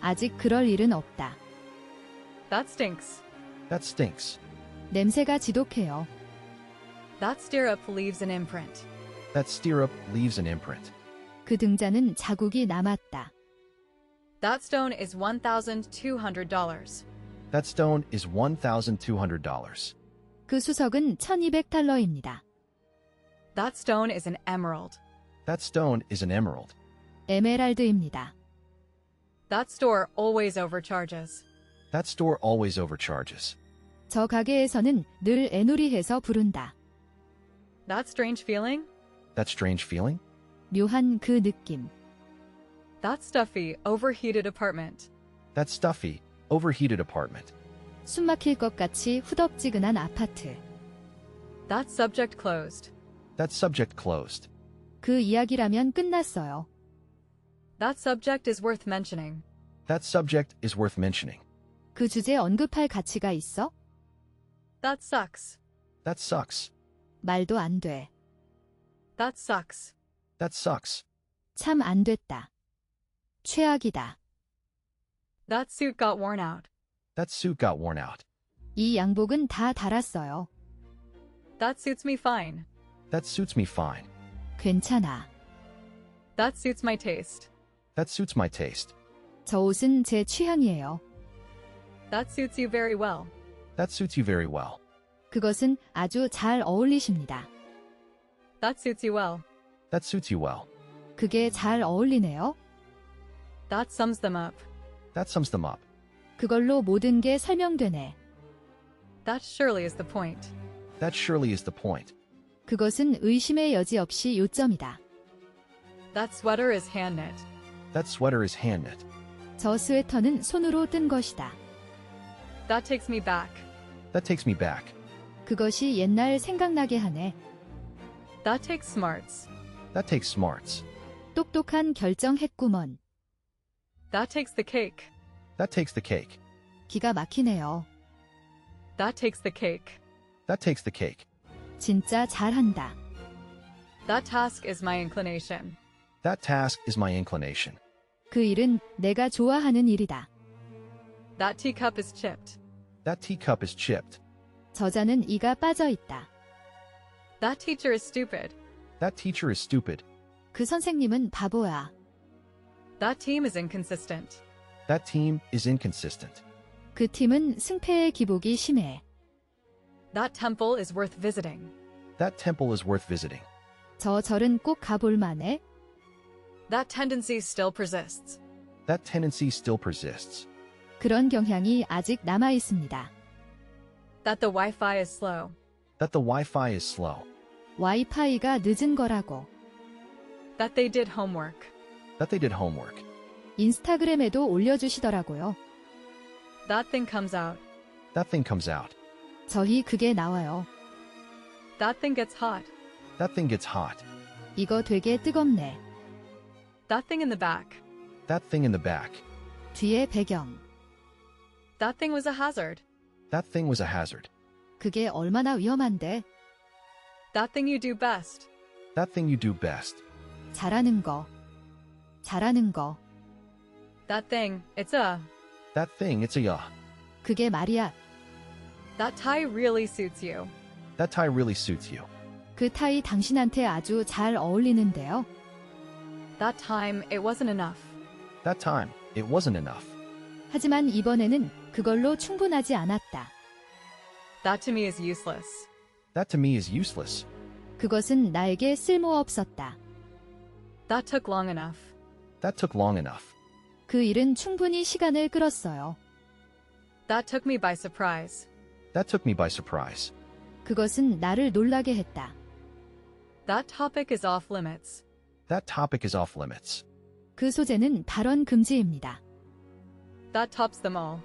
C: 아직 그럴 일은 없다.
A: That stinks.
B: That stinks.
C: 냄새가 지독해요.
A: That stirrup leaves an imprint.
B: That stirrup leaves an imprint.
C: 그 등잔은 자국이 남았다.
A: That stone is $1,200.
B: That stone is $1,200.
C: 그 수석은 $1,200입니다.
A: That stone is an emerald.
B: That stone is an emerald.
C: 에메랄드입니다.
A: That store always overcharges.
B: That store always overcharges.
C: 저 가게에서는 늘 애누리해서 부른다.
A: That strange feeling?
B: That strange feeling?
C: 묘한 그 느낌.
A: That stuffy, overheated apartment.
B: That stuffy, overheated apartment.
C: 숨막힐 것 같이 후덥지근한 아파트.
A: That subject closed.
B: That subject closed.
C: 그 이야기라면 끝났어요.
A: That subject is worth mentioning.
B: That subject is worth mentioning.
C: 그 주제 언급할 가치가 있어?
A: That sucks.
B: That sucks.
C: 말도 안 돼.
A: That sucks.
B: That sucks.
C: 참 안 됐다. 최악이다.
A: That suit got worn out.
B: That suit got worn out.
C: 이 양복은 다 닳았어요.
A: That suits me fine.
B: That suits me fine.
C: 괜찮아.
A: That suits my taste.
B: That suits my taste.
C: 저 옷은 제 취향이에요.
A: That suits you very well.
B: That suits you very well.
C: 그것은 아주 잘 어울리십니다.
A: That suits you well.
B: That suits you well.
C: 그게 잘 어울리네요.
A: That sums them up.
B: That sums them up.
C: 그걸로 모든 게 설명되네.
A: That surely is the point.
B: That surely is the point.
C: 그것은 의심의 여지 없이 요점이다.
A: That sweater is hand-knit.
B: That sweater is hand-knit.
C: 저 스웨터는 손으로 뜬 것이다.
A: That takes me back.
B: That takes me back.
C: 그것이 옛날 생각나게 하네.
A: That takes smarts.
B: That takes smarts.
C: 똑똑한 결정했구먼.
A: That takes the cake.
B: That takes the cake.
C: 기가 막히네요.
A: That takes the cake.
B: That takes the cake.
C: 진짜 잘한다.
A: That task is my inclination.
B: That task is my inclination.
C: 그 일은 내가 좋아하는 일이다.
A: That teacup is chipped.
B: That teacup is chipped.
C: 저자는 이가 빠져 있다.
A: That teacher is stupid.
B: That teacher is stupid.
C: 그 선생님은 바보야.
A: That team is inconsistent.
B: That team is inconsistent.
C: 그 팀은 승패의 기복이 심해.
A: That temple is worth visiting.
B: That temple is worth visiting.
C: 저 절은 꼭 가볼 만해.
A: That tendency still persists.
B: That tendency still persists.
C: 그런 경향이 아직 남아 있습니다.
A: That the Wi-Fi is slow.
B: That the Wi-Fi is slow.
C: 와이파이가 늦은 거라고.
A: That they did homework.
B: That they did homework.
C: 인스타그램에도 올려주시더라고요.
A: That thing comes out.
B: That thing comes out.
C: 저희 그게 나와요.
A: That thing gets hot.
B: That thing gets hot.
C: 이거 되게 뜨겁네.
A: That thing in the back.
B: That thing in the back.
C: 뒤에 배경.
A: That thing was a hazard.
B: That thing was a hazard.
C: 그게 얼마나 위험한데.
A: That thing you do best.
B: That thing you do best.
C: 잘하는 거. 잘하는 거.
A: That thing, it's a.
B: That thing, it's a
C: 그게 말이야.
A: That tie really suits you.
B: That tie really suits you.
C: 그 타이 당신한테 아주 잘 어울리는데요.
A: That time, it wasn't enough.
B: That time, it wasn't enough.
C: 하지만 이번에는 그걸로 충분하지 않았다.
A: That to me is useless.
B: That to me is useless.
C: 그것은 나에게 쓸모없었다.
A: That took long enough.
B: That took long enough.
C: 그 일은 충분히 시간을 끌었어요.
A: That took me by surprise.
B: That took me by surprise.
C: 그것은 나를 놀라게 했다.
A: That topic is off limits.
B: That topic is off limits.
C: 그 소재는 발언 금지입니다.
A: That tops them all.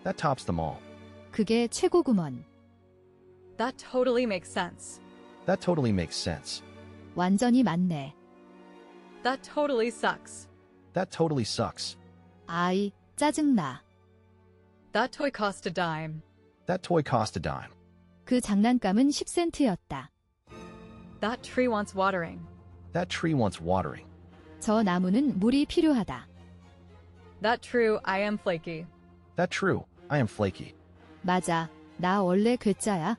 B: That tops them all.
C: 그게 최고구먼.
A: That totally makes sense.
B: That totally makes sense.
C: 완전히 맞네.
A: That totally sucks.
B: That totally sucks.
C: 아이, 짜증나.
A: That toy cost a dime.
B: That toy cost a dime.
C: 그 장난감은 10센트였다.
A: That tree wants watering.
B: That tree wants watering.
C: 저 나무는 물이 필요하다.
A: That true, I am flaky.
B: That true, I am flaky.
C: 맞아, 나 원래 괴짜야.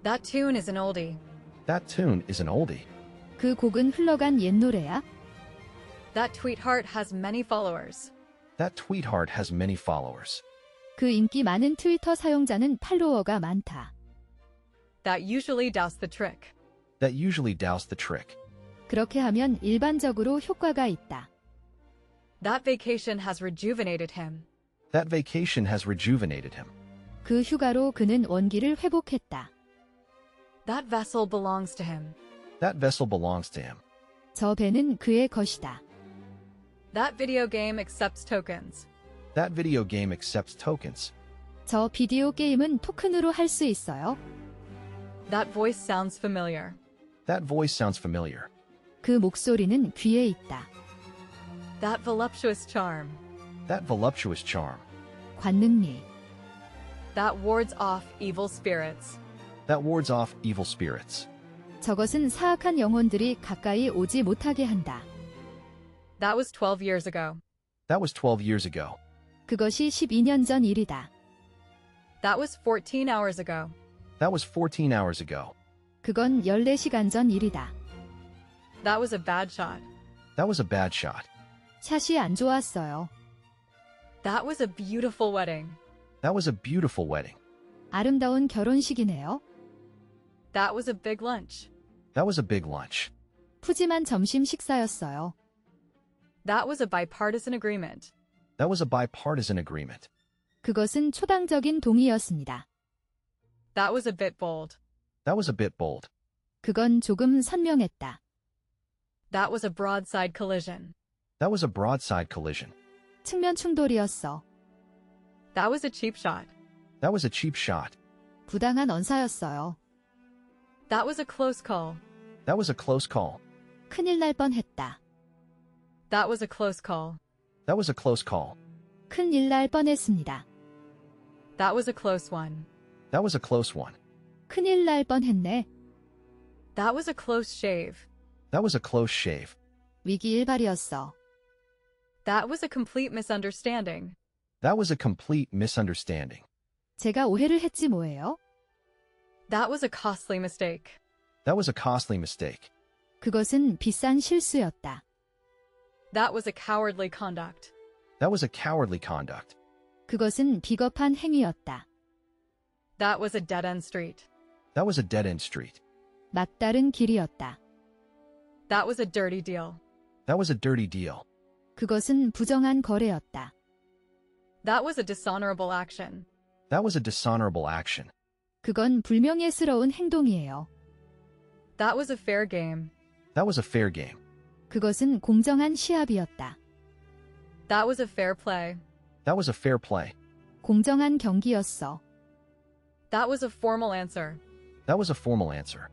A: That tune is an oldie.
B: That tune is an oldie.
C: 그 곡은 흘러간 옛 노래야.
A: That tweetheart has many followers.
B: That tweetheart has many followers.
C: 그 인기 많은 트위터 사용자는 팔로워가 많다.
A: That usually douse the trick.
B: That usually douse the trick.
C: 그렇게 하면 일반적으로 효과가 있다.
A: That vacation has rejuvenated him.
B: That vacation has rejuvenated him.
C: 그 휴가로 그는 원기를 회복했다.
A: That vessel belongs to him.
B: That vessel belongs to him.
C: 저 배는 그의 것이다.
A: That video game accepts tokens.
B: That video game accepts tokens.
C: 저 비디오 게임은 토큰으로 할 수 있어요.
A: That voice sounds familiar.
B: That voice sounds familiar.
C: 그 목소리는 귀에 있다.
A: That voluptuous charm.
B: That voluptuous charm.
C: 관능리.
A: That wards off evil spirits.
B: That wards off evil spirits.
C: 저것은 사악한 영혼들이 가까이 오지 못하게 한다.
A: That was 12 years ago.
B: That was 12 years ago.
C: 그것이 12년 전 일이다.
A: That was 14 hours ago.
B: That was 14 hours ago.
C: 그건 14시간 전 일이다.
A: That was a bad shot.
B: That was a bad shot.
C: 샷이 안 좋았어요.
A: That was a beautiful wedding.
B: That was a beautiful wedding.
C: 아름다운 결혼식이네요.
A: That was a big lunch.
B: That was a big lunch.
C: 푸짐한 점심 식사였어요.
A: That was a bipartisan agreement.
B: That was a bipartisan agreement.
C: 그것은 초당적인 동의였습니다.
A: That was a bit bold.
B: That was a bit bold.
C: 그건 조금 선명했다.
A: That was a broadside collision.
B: That was a broadside collision.
C: 측면 충돌이었어.
A: That was a cheap shot.
B: That was a cheap shot.
C: 부당한 언사였어요.
A: That was a close call.
B: That was a close call.
C: 큰일 날 뻔했다.
A: That was a close call.
B: That was a close call.
C: 큰일 날 뻔했습니다.
A: That was a close one.
B: That was a close one.
C: 큰일 날 뻔했네.
A: That was a close shave.
B: That was a close shave.
C: 위기일발이었어.
A: That was a complete misunderstanding.
B: That was a complete misunderstanding.
C: 제가 오해를 했지 뭐예요?
A: That was a costly mistake.
B: That was a costly mistake.
C: 그것은 비싼 실수였다.
A: That was a cowardly conduct.
B: That was a cowardly conduct.
C: 그것은 비겁한 행위였다.
A: That was a dead-end street.
B: That was a dead-end street.
C: 막다른 길이었다.
A: That was a dirty deal.
B: That was a dirty deal.
C: 그것은 부정한 거래였다.
A: That was a dishonorable action.
B: That was a dishonorable action.
C: 그건 불명예스러운 행동이에요.
A: That was a fair game.
B: That was a fair game.
C: 그것은 공정한 시합이었다.
A: That was a fair play.
B: That was a fair play.
C: 공정한 경기였어.
A: That was a formal answer.
B: That was a formal answer.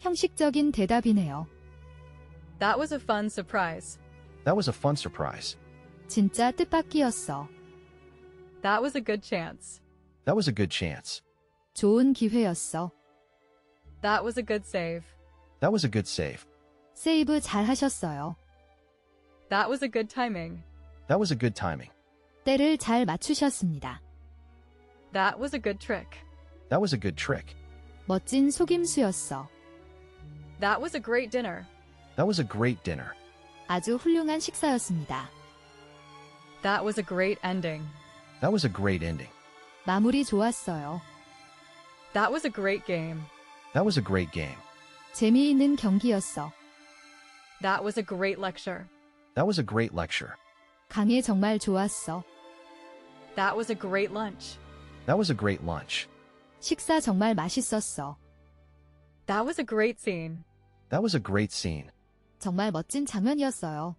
C: 형식적인 대답이네요.
A: That was a fun surprise.
B: That was a fun surprise.
C: 진짜 뜻밖이었어.
A: That was a good chance.
B: That was a good chance.
C: 좋은 기회였어.
A: That was a good save.
B: That was a good save.
C: 세이브 잘 하셨어요.
A: That was a good timing.
B: That was a good timing.
C: 때를 잘 맞추셨습니다.
A: That was a good trick.
B: That was a good trick.
C: 멋진 속임수였어.
A: That was a great dinner.
B: That was a great dinner.
C: 아주 훌륭한 식사였습니다.
A: That was a great ending.
B: That was a great ending.
C: 마무리 좋았어요.
A: That was a great game.
B: That was a great game.
C: 재미있는 경기였어.
A: That was a great lecture.
B: That was a great lecture.
C: 강의 정말 좋았어.
A: That was a great lunch.
B: That was a great lunch.
C: 식사 정말 맛있었어.
A: That was a great scene.
B: That was a great scene.
C: 정말 멋진 장면이었어요.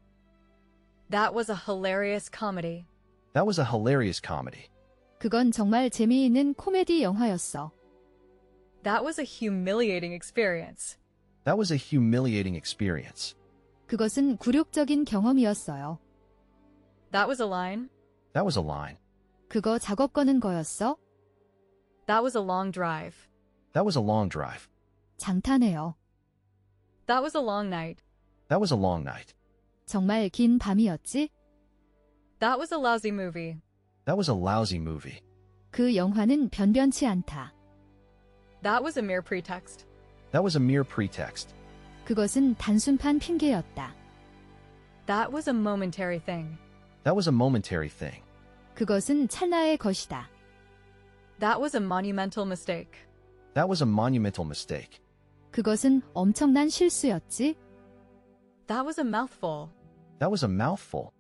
A: That was a hilarious comedy.
B: That was a hilarious comedy.
C: 그건 정말 재미있는 코미디 영화였어.
A: That was a humiliating experience.
B: That was a humiliating experience.
C: 그것은 굴욕적인 경험이었어요.
A: That was a line.
B: That was a line.
C: 그거 작업 거는 거였어?
A: That was a long drive.
B: That was a long drive.
C: 장탄해요.
A: That was a long night.
B: That was a long night.
C: 정말 긴 밤이었지?
A: That was a lousy movie.
B: That was a lousy movie.
C: 그 영화는 변변치 않다.
A: That was a mere pretext.
B: That was a mere pretext.
C: 그것은 단순판 핑계였다.
A: That was a momentary thing.
B: That was a momentary thing.
C: 그것은 찰나의 것이다.
A: That was a monumental mistake.
B: That was a monumental mistake.
C: 그것은 엄청난 실수였지?
A: That was a mouthful.
B: That was a mouthful.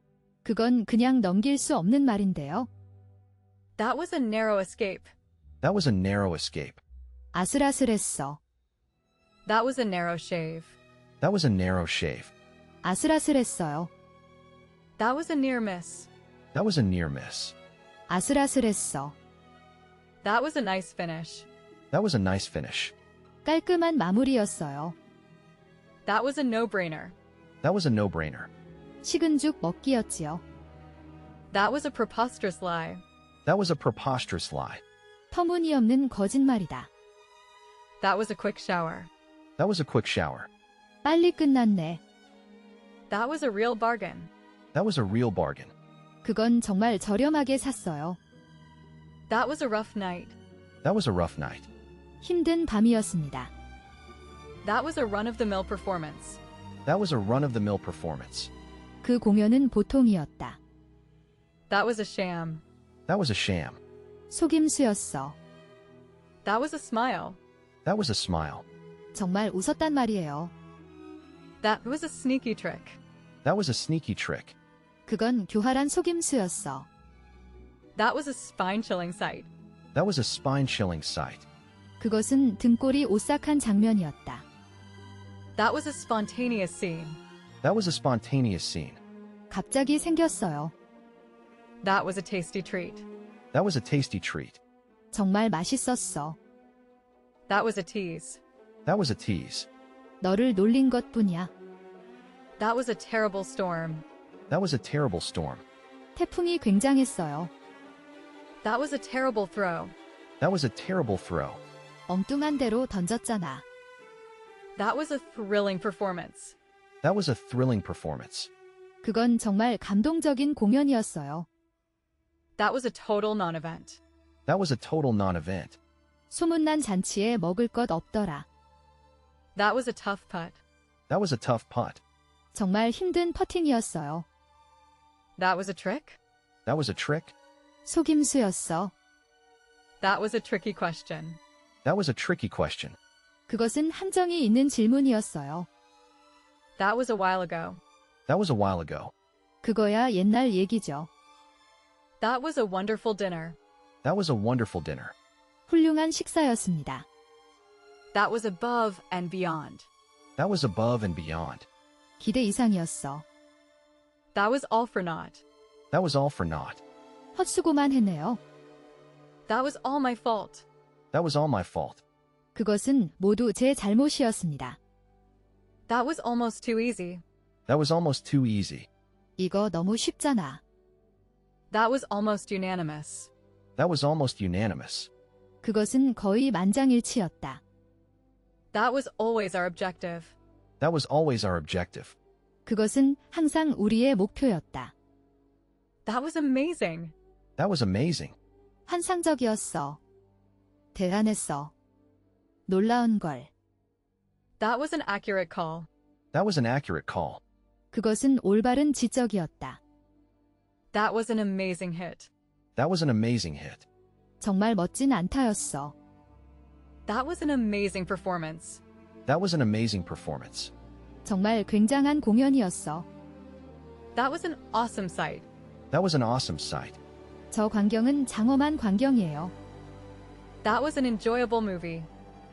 C: 그건 그냥 넘길 수 없는 말인데요.
A: That was a narrow escape.
B: That was a narrow escape.
C: 아슬아슬했어.
A: That was a narrow shave.
B: That was a narrow shave.
C: 아슬아슬했어요.
A: That was a near miss.
B: That was a near miss.
C: 아슬아슬했어.
A: That was a nice finish.
B: That was a nice finish.
C: 깔끔한 마무리였어요.
A: That was a no-brainer.
B: That was a no-brainer.
C: 식은 죽 먹기였지요.
A: That was a preposterous lie.
B: That was a preposterous lie.
C: 터무니없는 거짓말이다.
A: That was a quick shower.
B: That was a quick shower.
C: 빨리 끝났네.
A: That was a real bargain.
B: That was a real bargain.
C: 그건 정말 저렴하게 샀어요.
A: That was a rough night.
B: That was a rough night.
C: 힘든 밤이었습니다.
A: That was a run-of-the-mill performance.
B: That was a run-of-the-mill performance.
C: 그 공연은 보통이었다.
A: That was a sham.
B: That was a sham.
C: 속임수였어.
A: That was a smile.
B: That was a smile.
C: 정말 웃었단 말이에요.
A: That was a sneaky trick.
B: That was a sneaky trick.
C: 그건 교활한 속임수였어.
A: That was a spine-chilling sight.
B: That was a spine-chilling sight.
C: 그것은 등골이 오싹한 장면이었다.
A: That was a spontaneous scene.
B: That was a spontaneous scene.
C: 갑자기 생겼어요.
A: That was a tasty treat.
B: That was a tasty treat.
C: 정말 맛있었어.
A: That was a tease.
B: That was a tease.
C: 너를 놀린 것뿐이야.
A: That was a terrible storm.
B: That was a terrible storm.
C: 태풍이 굉장했어요.
A: That was a terrible throw.
B: That was a terrible throw.
C: 엉뚱한 대로 던졌잖아.
A: That was a thrilling performance.
B: That was a thrilling performance.
C: 그건 정말 감동적인 공연이었어요.
A: That was a total non-event.
B: That was a total non-event.
C: 소문난 잔치에 먹을 것 없더라.
A: That was a tough putt.
B: That was a tough putt.
C: 정말 힘든 퍼팅이었어요.
A: That was a trick.
B: That was a trick.
C: 속임수였어.
A: That was a tricky question.
B: That was a tricky question.
C: 그것은 함정이 있는 질문이었어요.
A: That was a while ago.
B: That was a while ago.
C: 그거야 옛날 얘기죠.
A: That was a wonderful dinner.
B: That was a wonderful dinner.
C: 훌륭한 식사였습니다.
A: That was above and beyond.
B: That was above and beyond.
C: 기대 이상이었어.
A: That was all for naught.
B: That was all for naught.
C: 헛수고만 했네요.
A: That was all my fault.
B: That was all my fault.
C: 그것은 모두 제 잘못이었습니다.
A: That was almost too easy.
B: That was almost too easy.
C: 이거 너무 쉽잖아.
A: That was almost unanimous.
B: That was almost unanimous.
C: 그것은 거의 만장일치였다.
A: That was always our objective.
B: That was always our objective.
C: 그것은 항상 우리의 목표였다.
A: That was amazing.
B: That was amazing.
C: 환상적이었어. 대단했어. 놀라운 걸.
A: That was an accurate call.
B: That was an accurate call.
C: 그것은 올바른 지적이었다.
A: That was an amazing hit.
B: That was an amazing hit.
C: 정말 멋진 안타였어.
A: That was an amazing performance.
B: That was an amazing performance.
C: 정말 굉장한 공연이었어.
A: That was an awesome sight.
B: That was an awesome sight.
C: 저 광경은 장엄한 광경이에요.
A: That was an enjoyable movie.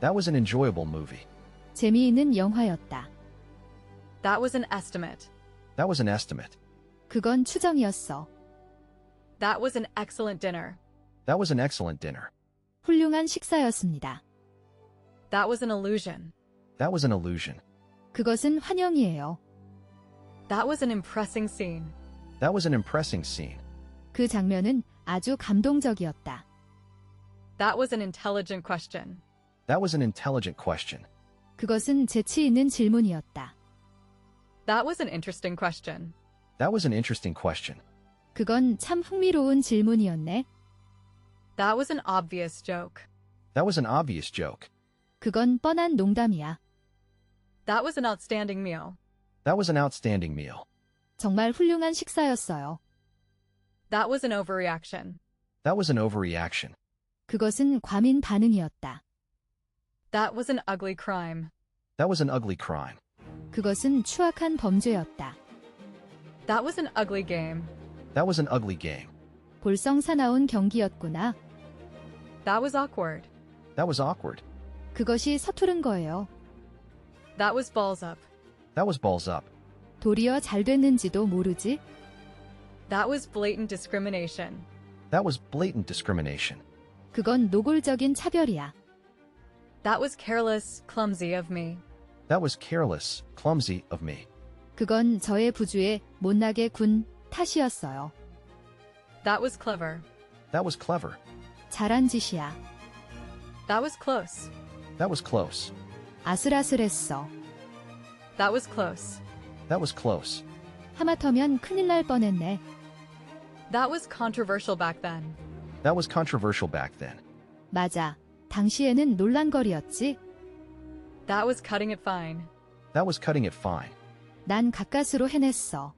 B: That was an enjoyable movie.
C: 재미있는 영화였다.
A: That was an estimate.
B: That was an estimate.
C: 그건 추정이었어.
A: That was an excellent dinner.
B: That was an excellent dinner.
C: 훌륭한 식사였습니다.
A: That was an illusion.
B: That was an illusion.
C: 그것은 환영이에요.
A: That was an impressing scene.
B: That was an impressing scene.
C: 그 장면은 아주 감동적이었다.
A: That was an intelligent question.
B: That was an intelligent question.
C: 그것은 재치 있는 질문이었다.
A: That was an interesting question.
B: That was an interesting question.
C: 그건 참 흥미로운 질문이었네.
A: That was an obvious joke.
B: That was an obvious joke.
C: 그건 뻔한 농담이야.
A: That was an outstanding meal.
B: That was an outstanding meal.
C: 정말 훌륭한 식사였어요.
A: That was an overreaction.
B: That was an overreaction.
C: 그것은 과민 반응이었다.
A: That was an ugly crime.
B: That was an ugly crime.
C: 그것은 추악한 범죄였다.
A: That was an ugly game.
B: That was an ugly game.
C: 볼썽사나운 경기였구나.
A: That was awkward.
B: That was awkward.
C: 그것이 서투른 거예요.
A: That was balls up.
B: That was balls up.
C: 도리어 잘 됐는지도 모르지?
A: That was blatant discrimination.
B: That was blatant discrimination.
C: 그건 노골적인 차별이야.
A: That was careless, clumsy of me.
B: That was careless, clumsy of me.
C: 그건 저의 부주의 못나게 군 탓이었어요.
A: That was clever.
B: That was clever.
C: 잘한 짓이야.
A: That was close.
B: That was close.
C: 아슬아슬했어.
A: That was close.
B: That was close.
C: 하마터면 큰일 날 뻔했네.
A: That was controversial back then.
B: That was controversial back then.
C: 맞아. 당시에는 논란거리였지.
A: That was cutting it fine.
B: That was cutting it fine.
C: 난 가까스로 해냈어.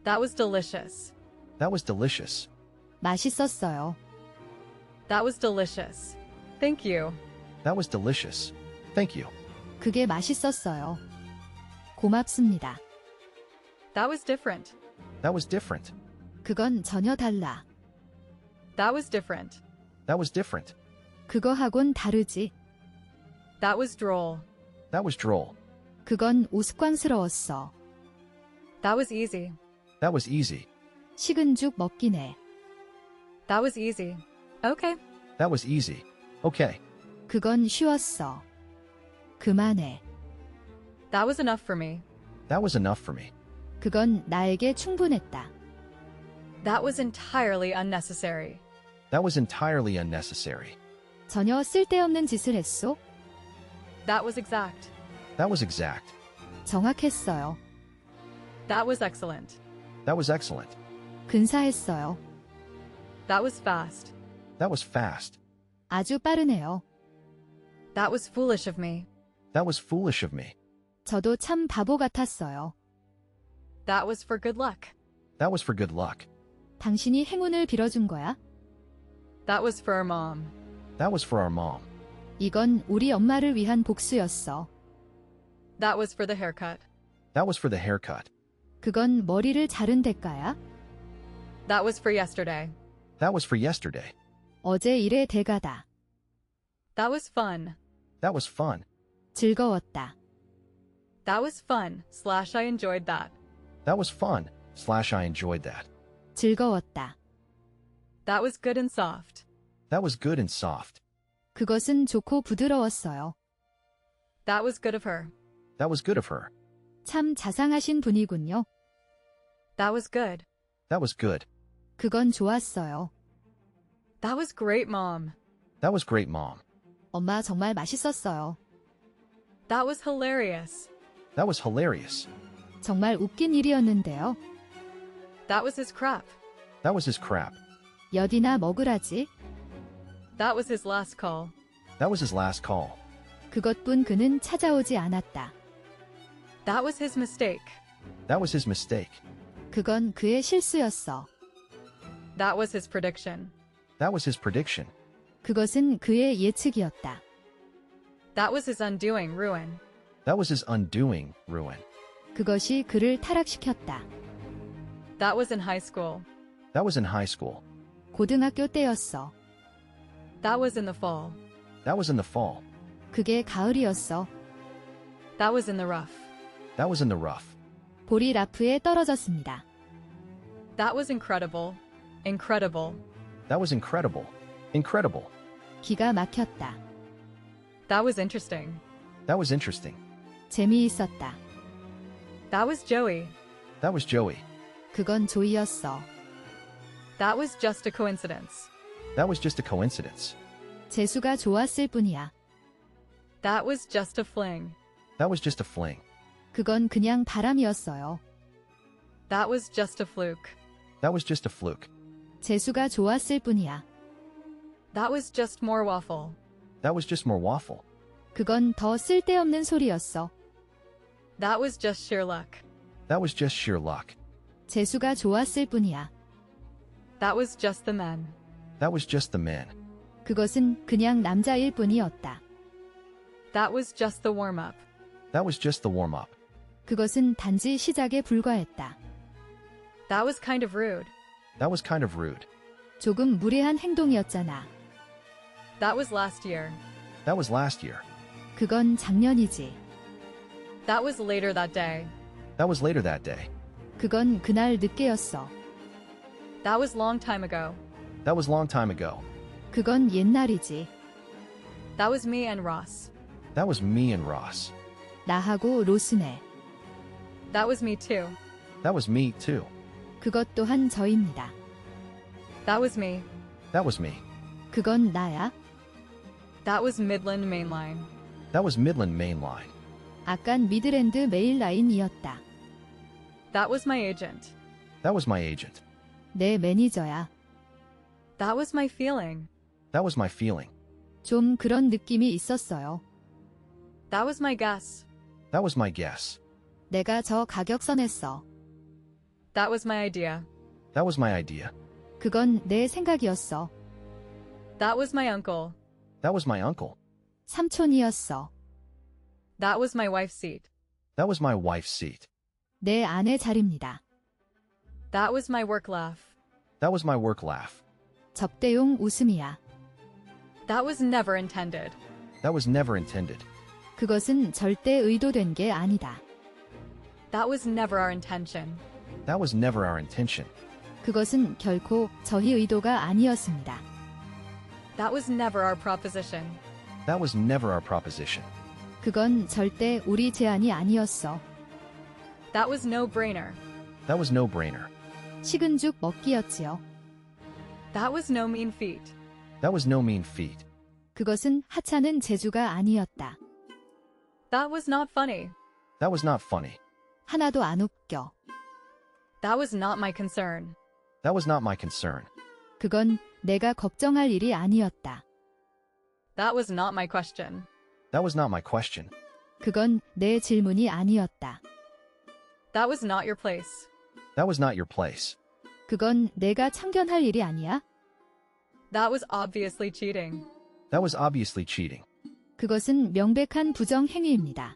A: That was delicious.
B: That was delicious.
C: 맛있었어요.
A: That was delicious. Thank you.
B: That was delicious. Thank you.
C: 그게 맛있었어요. 고맙습니다.
A: That was different.
B: That was different.
C: 그건 전혀 달라.
A: That was different.
B: That was different.
C: 그거하곤 다르지.
A: That was droll.
B: That was droll.
C: 그건 우스꽝스러웠어.
A: That was easy.
B: That was easy.
C: 식은 죽 먹긴 해.
A: That was easy. Okay.
B: That was easy. Okay.
C: 그건 쉬웠어. 그만해.
A: That was enough for me.
B: That was enough for me.
C: 그건 나에게 충분했다.
A: That was entirely unnecessary.
B: That was entirely unnecessary.
C: 전혀 쓸데없는 짓을 했소?
A: That was exact.
B: That was exact.
C: 정확했어요.
A: That was excellent.
B: That was excellent.
C: 근사했어요.
A: That was fast.
B: That was fast.
C: 아주 빠르네요.
A: That was foolish of me.
B: That was foolish of me.
C: 저도 참 바보 같았어요.
A: That was for good luck.
B: That was for good luck.
C: 당신이 행운을 빌어준 거야?
A: That was for our mom.
B: That was for our mom.
C: 이건 우리 엄마를 위한 복수였어.
A: That was for the haircut.
B: That was for the haircut.
C: 그건 머리를 자른 대가야?
A: That was for yesterday.
B: That was for yesterday.
C: 어제 일의 대가다.
A: That was fun.
B: That was fun.
C: 즐거웠다.
A: That was fun. I enjoyed that.
B: That was fun. I enjoyed that.
C: 즐거웠다.
A: That was good and soft.
B: That was good and soft.
C: 그것은 좋고 부드러웠어요.
A: That was good of her.
B: That was good of her.
C: 참 자상하신 분이군요.
A: That was good.
B: That was good.
C: 그건 좋았어요.
A: That was great, Mom.
B: That was great, Mom.
C: 엄마 정말 맛있었어요.
A: That was hilarious.
B: That was hilarious.
C: 정말 웃긴 일이었는데요.
A: That was his crap.
B: That was his crap.
C: 여디나 먹으라지.
A: That was his last call.
B: That was his last call.
C: 그것뿐 그는 찾아오지 않았다.
A: That was his mistake.
B: That was his mistake.
C: 그건 그의 실수였어.
A: That was his prediction.
B: That was his prediction.
C: 그것은 그의 예측이었다.
A: That was his undoing ruin.
B: That was his undoing ruin.
C: 그것이 그를 타락시켰다.
A: That was in high school.
B: That was in high school.
C: 고등학교 때였어.
A: That was in the fall.
B: That was in the fall.
C: 그게 가을이었어.
A: That was in the rough.
B: That was in the rough.
C: 볼이 라프에 떨어졌습니다.
A: That was incredible. Incredible.
B: That was incredible. Incredible.
C: 기가 막혔다.
A: That was interesting.
B: That was interesting.
C: 재미있었다.
A: That was Joey.
B: That was Joey.
C: 그건 조이였어.
A: That was just a coincidence.
B: That was just a coincidence.
C: 재수가 좋았을 뿐이야.
A: That was just a fling.
B: That was just a fling.
C: 그건 그냥 바람이었어요.
A: That was just a fluke.
B: That was just a fluke.
C: 재수가 좋았을 뿐이야.
A: That was just more waffle.
B: That was just more waffle.
C: 그건 더 쓸데없는 소리였어.
A: That was just sheer luck.
B: That was just sheer luck.
C: 재수가 좋았을 뿐이야.
A: That was just the men.
B: That was just the men.
C: 그것은 그냥 남자일 뿐이었다.
A: That was just the warm-up.
B: That was just the warm-up.
C: 그것은 단지 시작에 불과했다.
A: That was kind of rude.
B: That was kind of rude.
C: 조금 무례한 행동이었잖아.
A: That was last year.
B: That was last year.
C: 그건 작년이지.
A: That was later that day.
B: That was later that day.
C: 그건 그날 늦게였어.
A: That was long time ago.
B: That was long time ago.
C: 그건 옛날이지.
A: That was me and Ross.
B: That was me and Ross.
C: 나하고 로스네.
A: That was me too.
B: That was me too.
C: 그것 또한 저입니다.
A: That was me.
B: That was me.
C: 그건 나야.
A: That was Midland Main Line.
B: That was Midland Main Line.
C: 아깐 미드랜드 메일 라인이었다.
A: That was my agent.
B: That was my agent.
C: 내 매니저야.
A: That was my feeling.
B: That was my feeling.
C: 좀 그런 느낌이 있었어요.
A: That was my guess.
B: That was my guess.
C: 내가 저 가격선했어.
A: That was my idea.
B: That was my idea.
C: 그건 내 생각이었어.
A: That was my uncle.
B: That was my uncle.
C: 삼촌이었어.
A: That was my wife's seat.
B: That was my wife's seat.
C: 내 아내 자리입니다.
A: That was my work laugh.
B: That was my work laugh.
C: 접대용 웃음이야.
A: That was never intended.
B: That was never intended.
C: 그것은 절대 의도된 게 아니다.
A: That was never our intention.
B: That was never our intention.
C: 그것은 결코 저희 의도가 아니었습니다.
A: That was never our proposition.
B: That was never our proposition.
C: 그건 절대 우리 제안이 아니었어.
A: That was no-brainer.
B: That was no-brainer.
C: 식은 죽 먹기였지요.
A: That was no mean feat.
B: That was no mean feat.
C: 그것은 하찮은 재주가 아니었다.
A: That was not funny.
B: That was not funny.
C: 하나도 안 웃겨.
A: That was not my concern.
B: That was not my concern.
C: 그건 내가 걱정할 일이 아니었다.
A: That was not my question.
B: That was not my question.
C: 그건 내 질문이 아니었다.
A: That was not your place.
B: That was not your place.
C: 그건 내가 참견할 일이 아니야.
A: That was obviously cheating.
B: That was obviously cheating.
C: 그것은 명백한 부정 행위입니다.